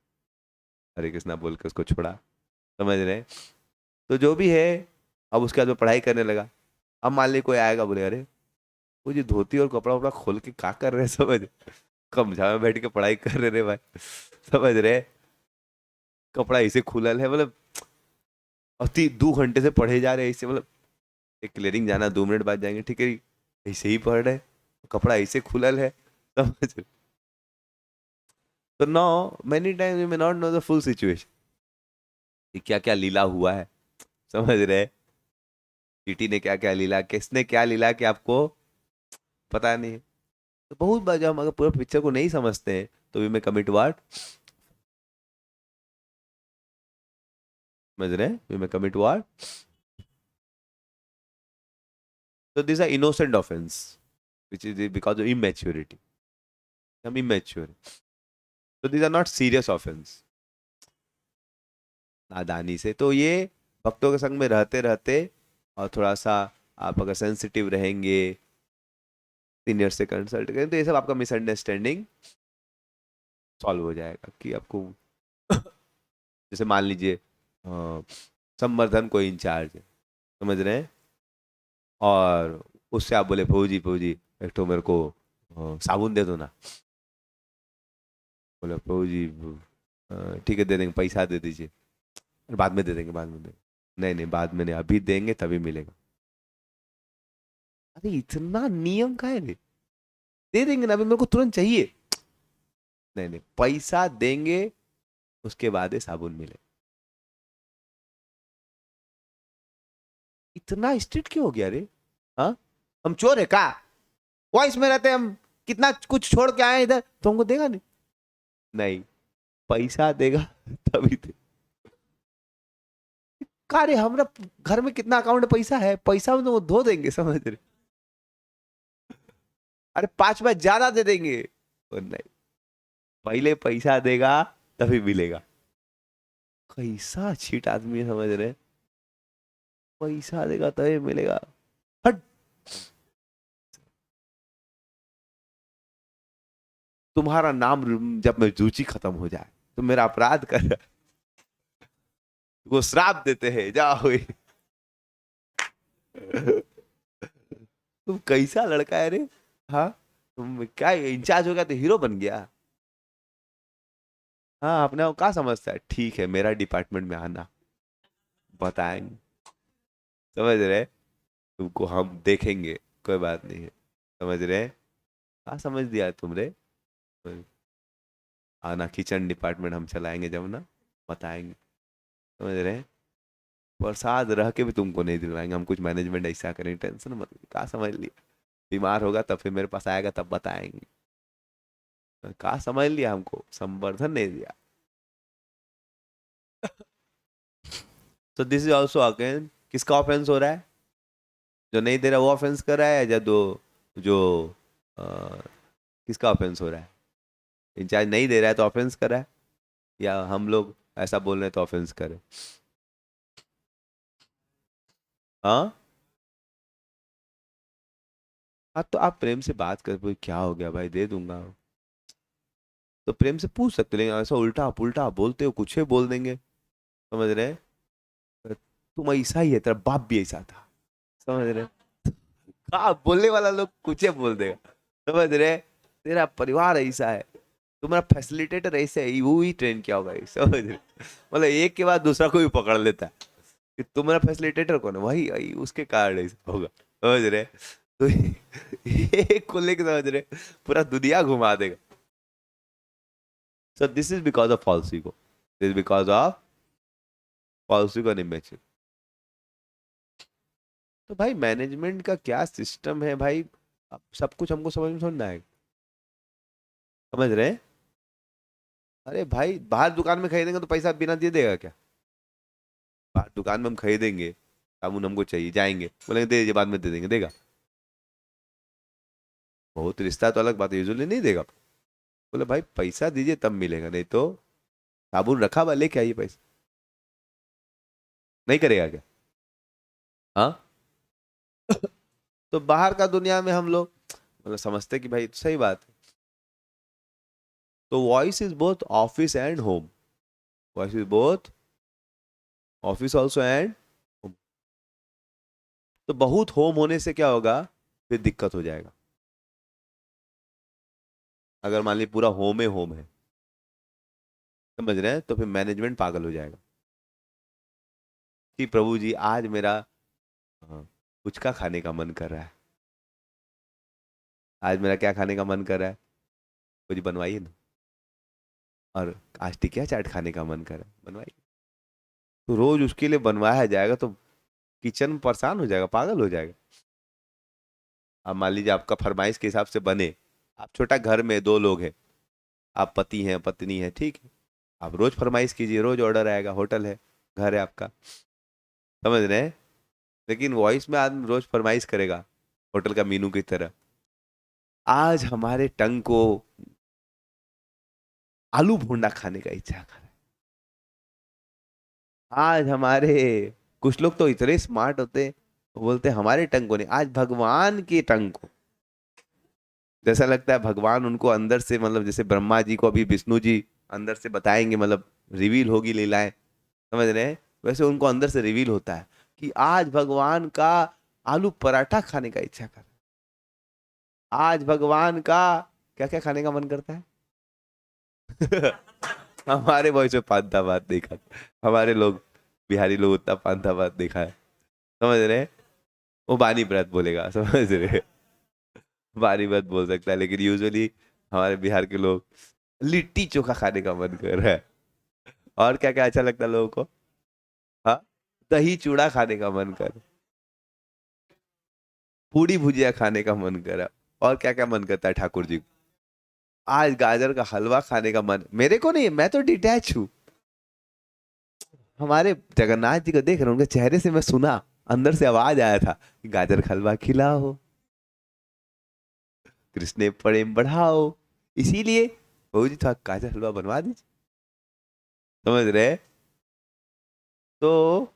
हरे कृष्णा बोल के उसको छोड़ा। समझ रहे? तो जो भी है, अब उसके बाद में पढ़ाई करने लगा। अब मान ली कोई आएगा, बोले अरे वो जी धोती और कपड़ा वपड़ा खोल के क्या कर रहे हैं, समझ, कमझा में बैठ के पढ़ाई कर रहे रे भाई। समझ रहे? कपड़ा ऐसे खुलल है, मतलब, और 2 घंटे से पढ़े जा रहे हैं ऐसे, मतलब एक क्लियरिंग जाना 2 मिनट बाद जाएंगे, ठीक है, ऐसे ही पढ़ रहे, कपड़ा ऐसे खुलल है। समझ रहे? तो no, many times you may not know the full situation कि क्या क्या लीला हुआ है। समझ रहे? टीटी ने क्या क्या लीला, किसने क्या लीला कि आपको पता नहीं है। तो बहुत बार जब हम अगर पूरा पिक्चर को नहीं समझते हैं तो वी मे कमिट व्हाट? समझ रहे? We may commit what? So these are innocent offense, which is because of immaturity. I'm immature. So these are not serious offense. नादानी से। तो ये भक्तों के संग में रहते रहते और थोड़ा सा आप अगर सेंसिटिव रहेंगे, सीनियर से कंसल्ट करें, तो ये सब आपका मिसअंडरस्टैंडिंग सॉल्व हो जाएगा। कि आपको जैसे मान लीजिए संवर्धन कोई इंचार्ज है, समझ रहे हैं, और उससे आप बोले प्रभु जी एक तो मेरे को साबुन दे दो ना। बोले प्रभु जी ठीक है दे देंगे, पैसा दे दीजिए, बाद में दे देंगे, बाद में देंगे। नहीं नहीं, बाद में नहीं, अभी देंगे तभी मिलेगा। अरे इतना नियम का है रे, दे देंगे ना, अभी मेरे को तुरंत चाहिए। नहीं नहीं, पैसा देंगे उसके बाद ही साबुन मिले। इतना स्ट्रिक्ट क्यों हो गया रे? हाँ, हम चोर है का? वॉइस में रहते हम, कितना कुछ छोड़ के आए इधर, तो हमको देगा नहीं? नहीं, पैसा देगा तभी दे। का रे, हमरा घर में कितना अकाउंट में पैसा है, पैसा में तो वो धो देंगे, समझ रहे? अरे 5 बार ज्यादा दे देंगे। और नहीं, पहले पैसा देगा तभी मिलेगा। कैसा चीट आदमी है, समझ रहे? पैसा देगा तभी मिलेगा। हट, तुम्हारा नाम जब मैं रुचि खत्म हो जाए तो मेरा अपराध कर, वो श्राप देते हैं, जाओ। तुम कैसा लड़का है रे? हाँ, तुम क्या इंचार्ज हो गया तो हीरो बन गया? हाँ, अपने को क्या समझता है? ठीक है, मेरा डिपार्टमेंट में आना, बताएंगे, समझ रहे? तुमको हम देखेंगे, कोई बात नहीं है, समझ रहे? हाँ, समझ दिया तुमरे। आना, किचन डिपार्टमेंट हम चलाएंगे जब ना, बताएंगे, समझ रहे? प्रसाद रह के भी तुमको नहीं दिलवाएंगे हम, कुछ मैनेजमेंट ऐसा करेंगे, टेंशन मत, कहा समझ लिया? बीमार होगा तब फिर मेरे पास आएगा, तब बताएंगे। कहा समझ लिया, हमको संवर्धन नहीं दिया। तो दिस इज ऑल्सो अगेन, किसका ऑफेंस हो रहा है? जो नहीं दे रहा वो ऑफेंस कर रहा है, या दो जो अ, किसका ऑफेंस हो रहा है? इंचार्ज नहीं दे रहा है तो ऑफेंस कर रहा है, या हम लोग ऐसा बोल रहे हैं तो ऑफेंस करें? हाँ, हाँ, तो आप प्रेम से बात कर, भाई क्या हो गया भाई, दे दूंगा, तो प्रेम से पूछ सकते हो, लेकिन ऐसा उल्टा पुल्टा आप बोलते हो, कुछ ही बोल देंगे, समझ रहे हैं? तुम ऐसा ही है, तेरा बाप भी ऐसा था, समझ रहे? हाँ, बोलने वाला लोग कुछ ही बोल देगा, समझ रहे? तेरा परिवार ऐसा है, तुम्हारा फैसिलिटेटर ऐसे है, वो ही ट्रेन किया होगा, समझ रहे? मतलब एक के बाद दूसरा को भी पकड़ लेता है कि तुम्हारा फैसिलिटेटर कौन है, वही उसके कारण ऐसा होगा, समझ रहे? तो एक को लेके, समझ रहे, पूरा दुनिया घुमा देगा। So this is because of false ego. This is because of false ego and immaturity. तो भाई मैनेजमेंट का क्या सिस्टम है भाई, अब सब कुछ हमको समझ में थोड़ा आएगा, समझ रहे हैं? अरे भाई, बाहर दुकान में खरीदेंगे तो पैसा बिना दिए देगा क्या? बाहर दुकान में हम खरीदेंगे, साबुन हमको चाहिए, जाएंगे, बोलेंगे दे दीजिए, बाद में दे देंगे, देगा? बहुत रिश्ता तो अलग बात है, यूजुअली नहीं देगा। बोले भाई पैसा दीजिए तब मिलेगा, नहीं तो साबुन रखा हुआ लेके आइए पैसा, नहीं करेगा क्या? हाँ। तो बाहर का दुनिया में हम लोग मतलब समझते कि भाई सही बात है। तो voice is both office and home, voice is both office also and home. तो बहुत होम होने से क्या होगा, फिर दिक्कत हो जाएगा। अगर मान लीजिए पूरा होम है, समझ रहे हैं, तो फिर मैनेजमेंट पागल हो जाएगा कि प्रभु जी आज मेरा पुचका खाने का मन कर रहा है, आज मेरा क्या खाने का मन कर रहा है, कुछ बनवाइए ना। और आज टिकिया चाट खाने का मन कर रहा है, बनवाइए। तो रोज उसके लिए बनवाया जाएगा तो किचन परेशान हो जाएगा, पागल हो जाएगा। अब मान लीजिए आपका फरमाइश के हिसाब से बने, आप छोटा घर में 2 लोग हैं, आप पति हैं पत्नी है, ठीक है, आप रोज फरमाइश कीजिए, रोज ऑर्डर आएगा, होटल है, घर है आपका, समझ रहे हैं? लेकिन वॉइस में आदमी रोज फरमाइश करेगा होटल का मीनू की तरह, आज हमारे टंग को आलू भूंडा खाने का इच्छा कर रहा है, आज हमारे कुछ लोग तो इतने स्मार्ट होते हैं, वो बोलते हैं हमारे टंग को नहीं, आज भगवान के टंग को। जैसा लगता है भगवान उनको अंदर से, मतलब जैसे ब्रह्मा जी को अभी विष्णु जी अंदर से बताएंगे, मतलब रिवील होगी लीलाएं, समझ रहे हैं, वैसे उनको अंदर से रिवील होता है कि आज भगवान का आलू पराठा खाने का इच्छा कर, आज भगवान का क्या क्या खाने का मन करता है। हमारे वॉइस में पांता भात नहीं खाते, हमारे लोग बिहारी लोग उतना पांता भात नहीं खाए, समझ रहे हैं? वो बानी व्रत बोलेगा, समझ रहे हैं? बानी व्रत बोल सकता है, लेकिन यूजुअली हमारे बिहार के लोग लिट्टी चोखा खाने का मन कर रहा है। और क्या क्या अच्छा लगता है लोगों को? हाँ, दही चूड़ा खाने का मन कर, पूड़ी भुजिया खाने का मन करा। और क्या क्या मन करता है ठाकुर जी को? आज गाजर का हलवा खाने का मन, मेरे को नहीं, मैं तो डिटैच हूँ। हमारे जगन्नाथ जी को देख रहा हूँ, उनके चेहरे से मैं सुना, अंदर से आवाज आया था कि गाजर का हलवा खिलाओ, कृष्ण प्रेम बढ़ाओ, इसीलिए बहू जी थोड़ा गाजर हलवा बनवा दीजिए, समझ रहे? तो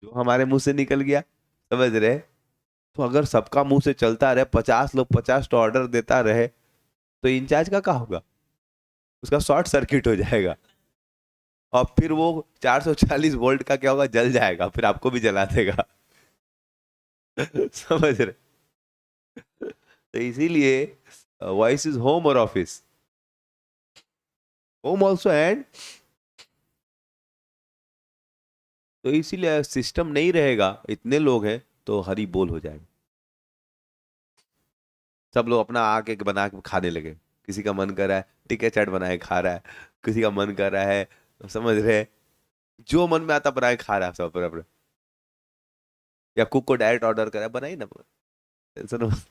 जो हमारे मुंह से निकल गया, समझ रहे? तो अगर सबका मुंह से चलता रहे, 50 लोग 50 तो ऑर्डर देता रहे, तो इंचार्ज का क्या होगा? उसका शॉर्ट सर्किट हो जाएगा, और फिर वो 440 वोल्ट का क्या होगा, जल जाएगा, फिर आपको भी जला देगा। समझ रहे? तो इसीलिए वॉइस इज होम और ऑफिस, होम ऑल्सो एंड। तो इसीलिए सिस्टम नहीं रहेगा, इतने लोग हैं तो हरी बोल हो जाएगा, सब लोग अपना आके बना के खाने लगे। किसी का मन कर रहा है टिक्का चाट बनाए खा रहा है, किसी का मन कर रहा है, समझ रहे हैं, जो मन में आता बनाए खा रहा है सब अपना अपना। या कुक को डायरेक्ट ऑर्डर करा, बनाई ना, टेंशन मत।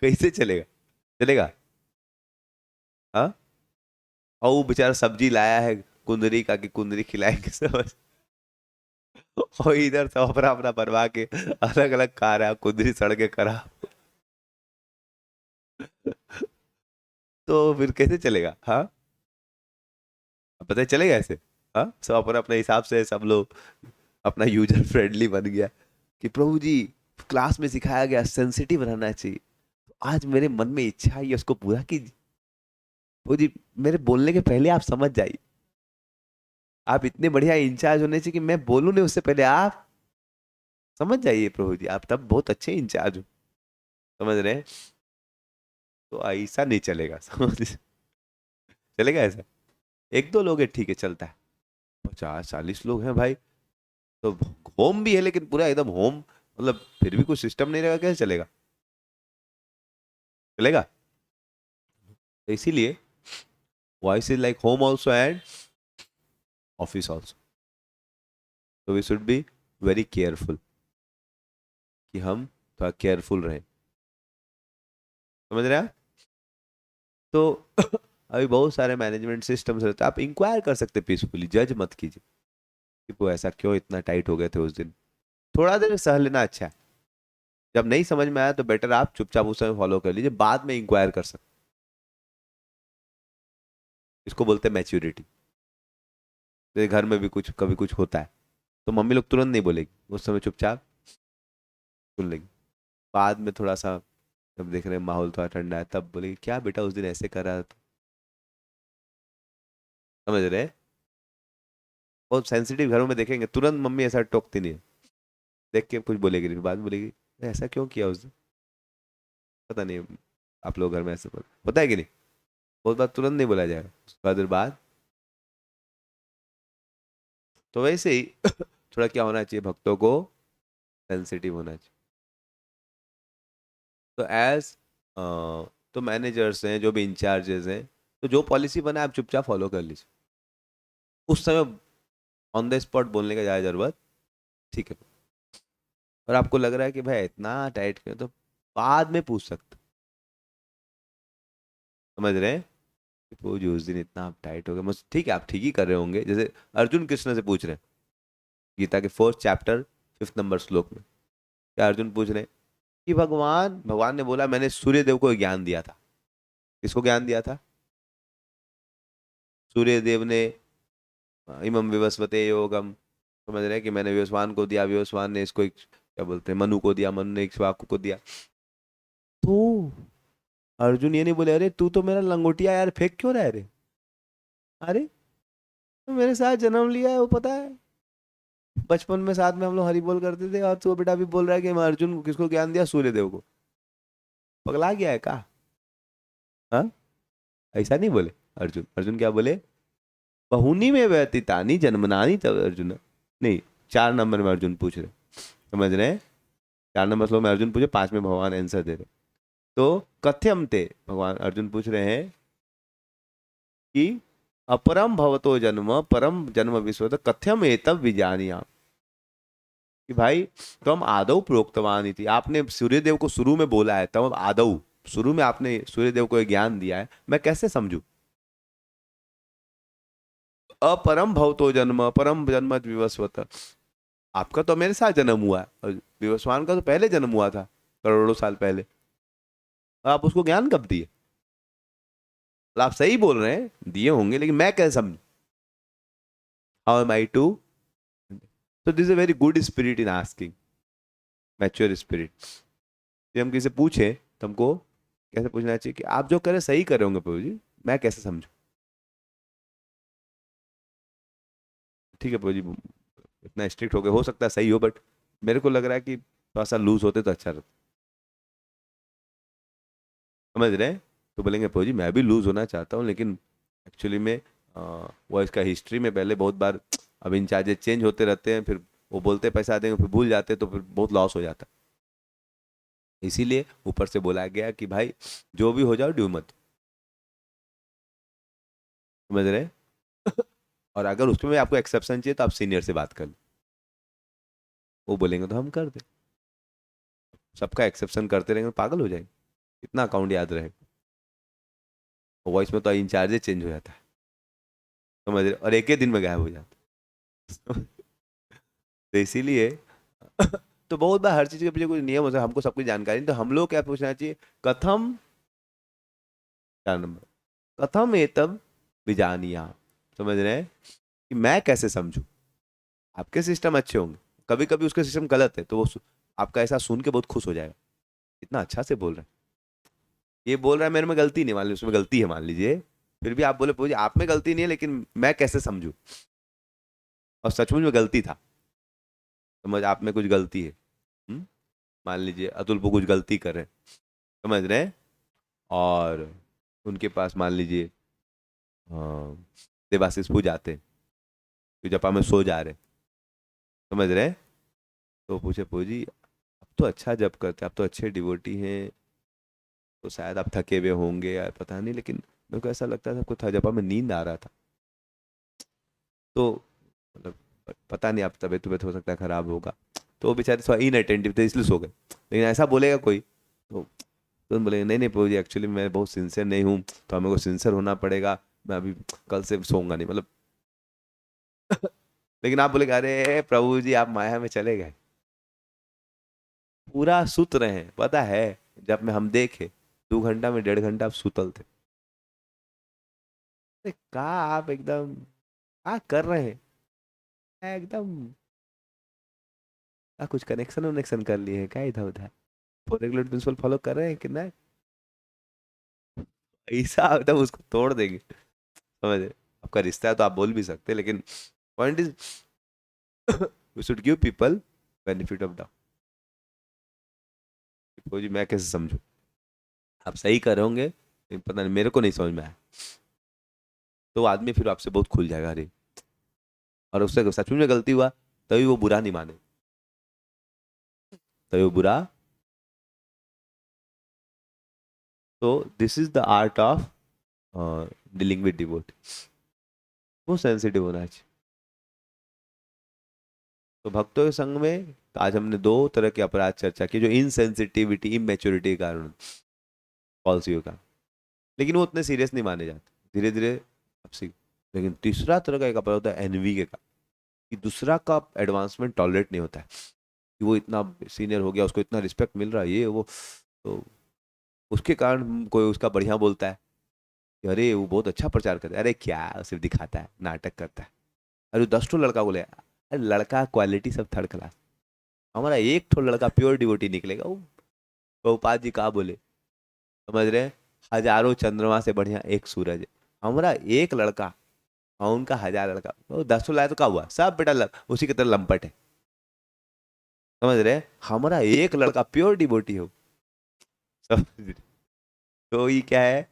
कैसे चलेगा? चलेगा? हाँ। और वो बेचारा सब्जी लाया है कुंदरी का, कि कुंदरी खिलाएंगे, समझ? और इधर सब अपना अपना बनवा के अलग अलग खा रहा है, कुंदरी सड़ के करा। तो फिर कैसे चलेगा? हाँ, पता है चलेगा ऐसे? हाँ, सब अपना अपने हिसाब से, सब लोग अपना यूजर फ्रेंडली बन गया कि प्रभु जी क्लास में सिखाया गया सेंसिटिव रहना चाहिए, तो आज मेरे मन में इच्छा है उसको पूरा कीजिए। प्रभु जी मेरे बोलने के पहले आप समझ जाइए, आप इतने बढ़िया इंचार्ज होने चाहिए कि मैं बोलूं नहीं उससे पहले आप समझ जाइए, प्रभु जी आप तब बहुत अच्छे इंचार्ज हो, समझ रहे हैं? तो ऐसा नहीं चलेगा, समझ? चलेगा ऐसा? एक दो लोग है ठीक है चलता है, 50 40 लोग हैं भाई, तो होम भी है लेकिन पूरा एकदम होम, मतलब फिर भी कुछ सिस्टम नहीं रहेगा, कैसे चलेगा? चलेगा? तो इसीलिए voice is like home also and office also, तो we should be very careful, कि हम थोड़ा केयरफुल रहें, समझ रहे हैं आप? तो अभी बहुत सारे मैनेजमेंट सिस्टम्स रहते हैं, आप इंक्वायर कर सकते पीसफुली, जज मत कीजिए कि वो ऐसा क्यों इतना टाइट हो गए थे उस दिन, थोड़ा देर सह लेना अच्छा है। जब नहीं समझ में आया तो बेटर आप चुपचाप उस समय फॉलो कर लीजिए, बाद में इंक्वायर कर सकते, इसको बोलते हैं मैच्योरिटी। जैसे घर में भी कुछ कभी कुछ होता है तो मम्मी लोग तुरंत नहीं बोलेगी, उस समय चुपचाप सुन लेगी, बाद में थोड़ा सा जब देख रहे हैं माहौल थोड़ा ठंडा है तब बोलेगी क्या बेटा उस दिन ऐसे कर रहा था, समझ रहे हैं? बहुत सेंसिटिव घरों में देखेंगे तुरंत मम्मी ऐसा टोकती नहीं है, देख के कुछ बोलेगी नहीं, बाद में बोलेगी ऐसा क्यों किया उस दिन, पता नहीं, आप लोग घर में ऐसे होता है कि नहीं? बहुत बार तुरंत नहीं बोला जाएगा, थोड़ा देर बाद। तो वैसे ही थोड़ा क्या होना चाहिए, भक्तों को सेंसिटिव होना चाहिए। तो एज तो मैनेजर्स हैं, जो भी इंचार्जेस हैं, तो जो पॉलिसी बना है आप चुपचाप फॉलो कर लीजिए, उस समय ऑन द स्पॉट बोलने का ज़्यादा जरूरत, ठीक है? और आपको लग रहा है कि भाई इतना टाइट क्यों, तो बाद में पूछ सकते, समझ रहे हैं? कि वो जो उस दिन इतना आप टाइट हो गए, बस ठीक है आप ठीक ही कर रहे होंगे, जैसे अर्जुन कृष्ण से पूछ रहे हैं गीता के 4th चैप्टर 5th नंबर श्लोक में, क्या अर्जुन पूछ रहे हैं कि भगवान भगवान ने बोला मैंने सूर्य देव को ज्ञान दिया था, किसको ज्ञान दिया था? सूर्य देव ने इमं विवस्वते योगम, समझ रहे हैं कि मैंने विवस्वान को दिया, विवस्वान ने इसको क्या बोलते हैं, मनु को दिया, मनु ने इक्ष्वाकु को दिया। तो अर्जुन ये नहीं बोले अरे तू तो मेरा लंगोटिया यार, फेंक क्यों रहा है रे, अरे तो मेरे साथ जन्म लिया है, वो पता है बचपन में साथ में हम लोग हरि बोल करते थे, और तू बेटा अभी बोल रहा है कि मैं अर्जुन को किसको ज्ञान दिया, सूर्य देव को, पगला गया है का? हाँ, ऐसा नहीं बोले अर्जुन। अर्जुन क्या बोले, बहुनी में व्यतीतानी जन्मनानी तब अर्जुन, नहीं 4 नंबर में अर्जुन पूछ रहे, समझ रहे हैं? 4 नंबर श्लोक में अर्जुन पूछे, 5 में भगवान आंसर दे रहे। तो कथ्यम ते, भगवान अर्जुन पूछ रहे हैं कि अपरम भवतो जन्म परम जन्म विश्वत कथ्यम एतव विजानिया, कि भाई तुम आदौ प्रोक्तवान थी, आपने सूर्यदेव को शुरू में बोला है, तब आदौ शुरू में आपने सूर्यदेव को ज्ञान दिया है, मैं कैसे समझू? अपरम भवतो जन्म परम जन्म विवस्वत, आपका तो मेरे साथ जन्म हुआ है, और विवस्वान का तो पहले जन्म हुआ था करोड़ों साल पहले, आप उसको ज्ञान कब दिए? आप सही बोल रहे हैं दिए होंगे, लेकिन मैं कैसे समझू? How am I to? तो this is a very good spirit in asking, mature spirit. जब हम किसी से पूछे तो हमको कैसे पूछना चाहिए कि आप जो करें सही कर रहे होंगे प्रभु जी, मैं कैसे समझू? ठीक है प्रभु जी, इतना स्ट्रिक्ट हो गए, हो सकता है सही हो, बट मेरे को लग रहा है कि थोड़ा सा लूज होते तो अच्छा रहता, समझ रहे हैं? तो बोलेंगे प्रभु जी मैं भी लूज होना चाहता हूँ, लेकिन एक्चुअली में वो इसका हिस्ट्री में पहले बहुत बार अब इंचार्जेस चेंज होते रहते हैं, फिर वो बोलते पैसा देंगे, फिर भूल जाते, तो फिर बहुत लॉस हो जाता है। इसीलिए ऊपर से बोला गया कि भाई जो भी हो जाओ ड्यू मत, समझ रहे हैं? और अगर उसमें भी आपको एक्सेप्शन चाहिए तो आप सीनियर से बात कर लो, वो बोलेंगे तो हम कर दें। सबका एक्सेप्शन करते रहेंगे तो पागल हो जाएंगे, कितना अकाउंट याद रहेगा? वॉइस में तो इंचार्जे चेंज हो जाता है, समझ रहे? और एक ही दिन में गायब हो जाता है। तो इसीलिए तो बहुत बार हर चीज के पीछे कुछ नियम होता है, हमको सब कुछ जानकारी नहीं, तो हम लोग क्या पूछना चाहिए, कथम, 4 नंबर, कथम एतब विजानिया, समझ रहे हैं? कि मैं कैसे समझूं? आपके सिस्टम अच्छे होंगे, कभी कभी उसके सिस्टम गलत है, तो वो आपका ऐसा सुन के बहुत खुश हो जाएगा, इतना अच्छा से बोल रहा है, ये बोल रहा है मेरे में गलती नहीं, मान लीजिए उसमें गलती है मान लीजिए, फिर भी आप बोले पूछिए आप में गलती नहीं है, लेकिन मैं कैसे समझूं? और सचमुच में गलती था, समझ आप में कुछ गलती है, हम्म? मान लीजिए अतुल को कुछ गलती कर रहे हैं, समझ रहे हैं? और उनके पास मान लीजिए देवाशीष पूज आते हैं, तो जपा में सो जा रहे, समझ रहे हैं? तो पूछे पूजी अब तो अच्छा जप करते, अब तो अच्छे डिवोटी हैं, तो शायद आप थके हुए होंगे यार, पता नहीं, लेकिन मेरे को ऐसा लगता था आपको था जपा में नींद आ रहा था, तो मतलब पता नहीं, आप तबीयत तबीयत हो सकता है खराब होगा, तो वो बेचारे थोड़ा इनअटेंटिव थे इसलिए सो गए। लेकिन ऐसा बोलेगा कोई तो हम बोलेंगे नहीं नहीं प्रभु जी एक्चुअली मैं बहुत सिंसियर नहीं हूँ, तो हमें को सिंसियर होना पड़ेगा, मैं अभी कल से सोऊंगा नहीं, मतलब। लेकिन आप बोलेगे अरे प्रभु जी आप माया में चले गए, पूरा सुत रहे हैं, पता है जब में हम देखे 2 घंटा में 1.5 घंटा आप सुतल थे, अरे का आप एकदम क्या कर रहे हैं, एकदम कुछ कनेक्शन वनेक्शन कर लिए हैं क्या इधर उधर, रेगुलर प्रिंसिपल फॉलो कर रहे हैं कि नहीं? ऐसा एकदम उसको तोड़ देंगे, समझ रहे? आपका रिश्ता है तो आप बोल भी सकते हैं, लेकिन point is we should give people benefit of doubt. जी मैं कैसे समझूं? आप सही कर रहे होंगे, लेकिन पता नहीं मेरे को नहीं समझ में आया, तो आदमी फिर आपसे बहुत खुल जाएगा, अरे और उससे सच में गलती हुआ तभी वो बुरा नहीं माने, तभी वो बुरा। तो this is the art of dealing with devote, वो सेंसिटिव होना चाहिए। तो भक्तों के संग में तो आज हमने 2 तरह के अपराध चर्चा की, जो इनसेंसिटिविटी इमेच्योरिटी के कारण पॉलिसी का, लेकिन वो उतने सीरियस नहीं माने जाते, धीरे धीरे आप सीख। लेकिन तीसरा तरह का एक अपराध होता है एनवी के का, कि दूसरा का एडवांसमेंट टॉलरेट नहीं होता है, कि वो इतना सीनियर हो गया, उसको इतना रिस्पेक्ट मिल रहा है ये वो, तो उसके कारण कोई उसका बढ़िया बोलता है कि अरे वो बहुत अच्छा प्रचार करता है, अरे क्या सिर्फ दिखाता है, नाटक करता है। अरे 10 ठो लड़का बोले अरे लड़का क्वालिटी सब थर्ड क्लास। हमारा एक ठो लड़का प्योर डिवोटी निकलेगा, वो प्रभुपाद जी कहा बोले, समझ रहे हैं, हजारों चंद्रमा से बढ़िया एक सूरज है। हमारा एक लड़का और उनका हजार लड़का, वो 10 लाए तो क्या हुआ, सब बेटा उसी की तरह लंपट है। समझ रहे हैं? हमारा एक लड़का प्योर डिवोटी हो, समझ रहे? तो ये क्या है,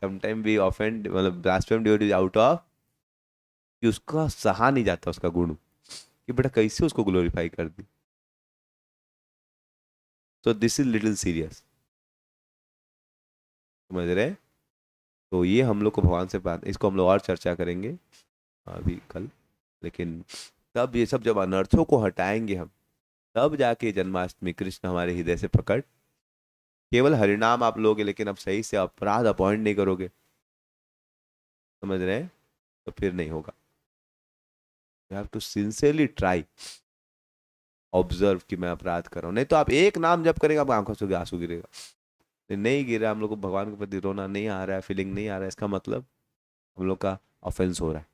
समटाइम भी ऑफेंड, मतलब ब्लास्फेम डिवोटी आउट ऑफ कि उसका सहा नहीं जाता उसका गुण, कि बेटा कैसे उसको ग्लोरीफाई कर दी। तो दिस इज लिटिल सीरियस, समझ रहे हैं? तो ये हम लोग को भगवान से बात, इसको हम लोग और चर्चा करेंगे अभी कल। लेकिन तब ये सब जब अनर्थों को हटाएंगे हम, तब जाके जन्माष्टमी कृष्ण हमारे हृदय से प्रकट। केवल हरिनाम आप लोगे लेकिन अब सही से अपराध अपॉइंट नहीं करोगे, समझ रहे हैं, तो फिर नहीं होगा। You have to sincerely try observe कि मैं अपराध कर रहा हूँ। नहीं तो आप एक नाम जब करेंगे आप आंखों से आंसू गिरेगा, नहीं गिरा, हम लोग को भगवान के प्रति रोना नहीं आ रहा है, फीलिंग नहीं आ रहा है, इसका मतलब हम लोग का ऑफेंस हो रहा है।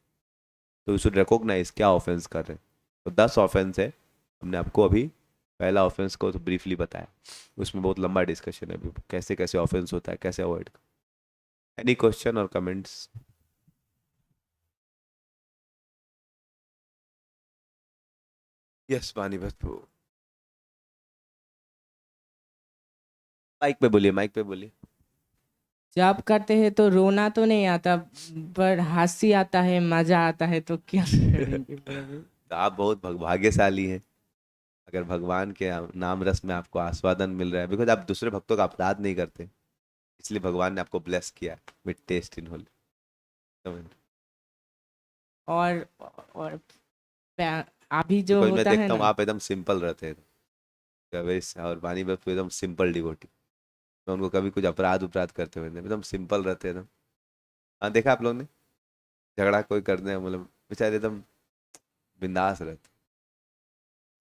तो यू शुड रिकॉग्नाइज क्या ऑफेंस कर रहे हैं। तो 10 ऑफेंस है, हमने आपको अभी पहला ऑफेंस को तो ब्रीफली बताया, उसमें बहुत लंबा डिस्कशन है अभी, कैसे कैसे ऑफेंस होता है, कैसे अवॉइड। एनी क्वेश्चन और कमेंट्स? यस वानी बस, माइक पे बोलिए, माइक पे बोलिए।
जब करते हैं तो रोना तो नहीं आता, पर हंसी आता है, मजा आता है, तो क्या करेंगे प्रभु?
तो आप बहुत भाग्यशाली हैं अगर भगवान के नाम रस में आपको आस्वादन मिल रहा है, बिकॉज आप दूसरे भक्तों का अपराध नहीं करते, इसलिए भगवान ने आपको ब्लेस किया विद टेस्ट इन होली, समझ?
और और अभी जो
बिकॉज मैं
होता है
देखता हूँ
ना,
आप एकदम सिंपल रहते हैं वैसे, और वानी बात एकदम सिंपल डिवोटी। मैं उनको कभी कुछ अपराध उपराध करते हुए नहीं, एकदम सिंपल रहते हैं एकदम। हाँ देखा आप लोग ने, झगड़ा कोई करते हैं मतलब बेचारे एकदम बिंदास रहते।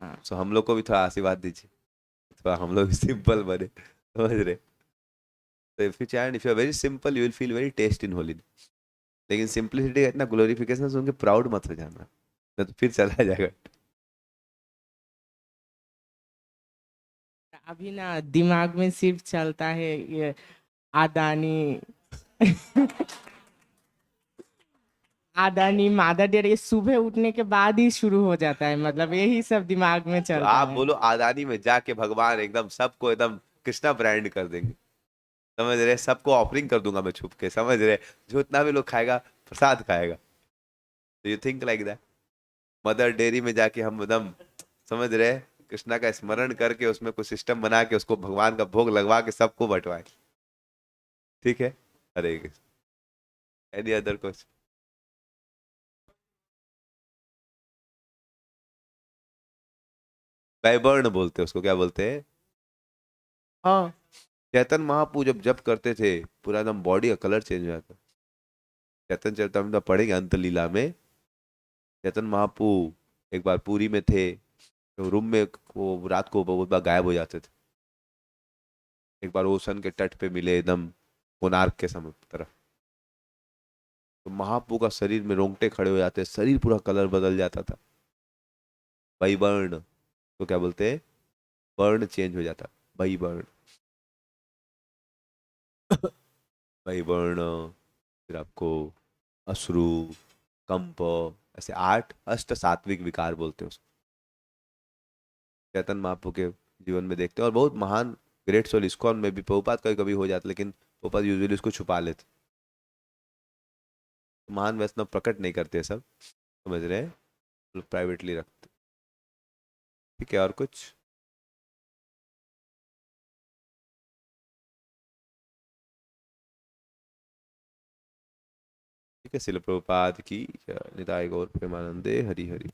हाँ,
सो हम लोग को भी थोड़ा आशीर्वाद दीजिए, थोड़ा हम लोग भी सिंपल बने, समझ रहे? तो if you chant, if you are very simple you will feel very taste in holy. लेकिन सिंपलिसिटी का इतना ग्लोरिफिकेशन सुन के प्राउड मत हो जाना, नहीं तो फिर चला जाएगा।
अभी ना दिमाग में सिर्फ चलता है ये अदानी अदानी मादर डेयर, ये सुबह उठने के बाद ही शुरू हो जाता है, मतलब यही सब दिमाग में
तो
चलता
आप
है।
बोलो आदानी में जाके भगवान एकदम सबको एकदम कृष्णा ब्रांड कर देंगे, समझ रहे? सबको ऑफरिंग कर दूंगा मैं छुप के, समझ रहे? जो इतना भी लोग खाएगा प्रसाद खाएगा। तो you think like that, mother dairy में जाके हम एकदम, समझ रहे, कृष्णा का स्मरण करके उसमें कुछ सिस्टम बना के उसको भगवान का भोग लगवा के सबको बंटवाए, ठीक है? Hare Krishna. Any other question? वैवर्ण बोलते हैं उसको, क्या बोलते हैं? हाँ, चैतन्य महाप्रभु जब जब करते थे पूरा एकदम बॉडी का कलर चेंज हो जाता। चैतन्य चरितामृत पढ़ेंगे अंत लीला में, चैतन्य महाप्रभु एक बार पुरी में थे, तो रूम में वो रात को बहुत बार गायब हो जाते थे। एक बार ओशन के तट पे मिले एकदम कोणार्क के समय तरफ, तो महाप्रभु का शरीर में रोंगटे खड़े हो जाते, शरीर पूरा कलर बदल जाता था। वही वर्ण, तो क्या बोलते हैं, वर्ण चेंज हो जाता, वही वर्ण, वही वर्ण। फिर आपको अश्रु, कंप, ऐसे 8 अष्ट सात्विक विकार बोलते हैं उसको, चैतन्य महाप्रभु के जीवन में देखते हैं। और बहुत महान ग्रेट सोल इस्कॉन में भी प्रभुपाद कभी कभी हो जाता, लेकिन प्रभुपाद यूजुअली उसको छुपा लेते, महान वैष्णव प्रकट नहीं करते सब, समझ रहे हैं, प्राइवेटली रखते। ठीक है, और कुछ? ठीक है, शिल प्रभुपाद की जय। निताई गौर प्रेमानंदे हरि हरि।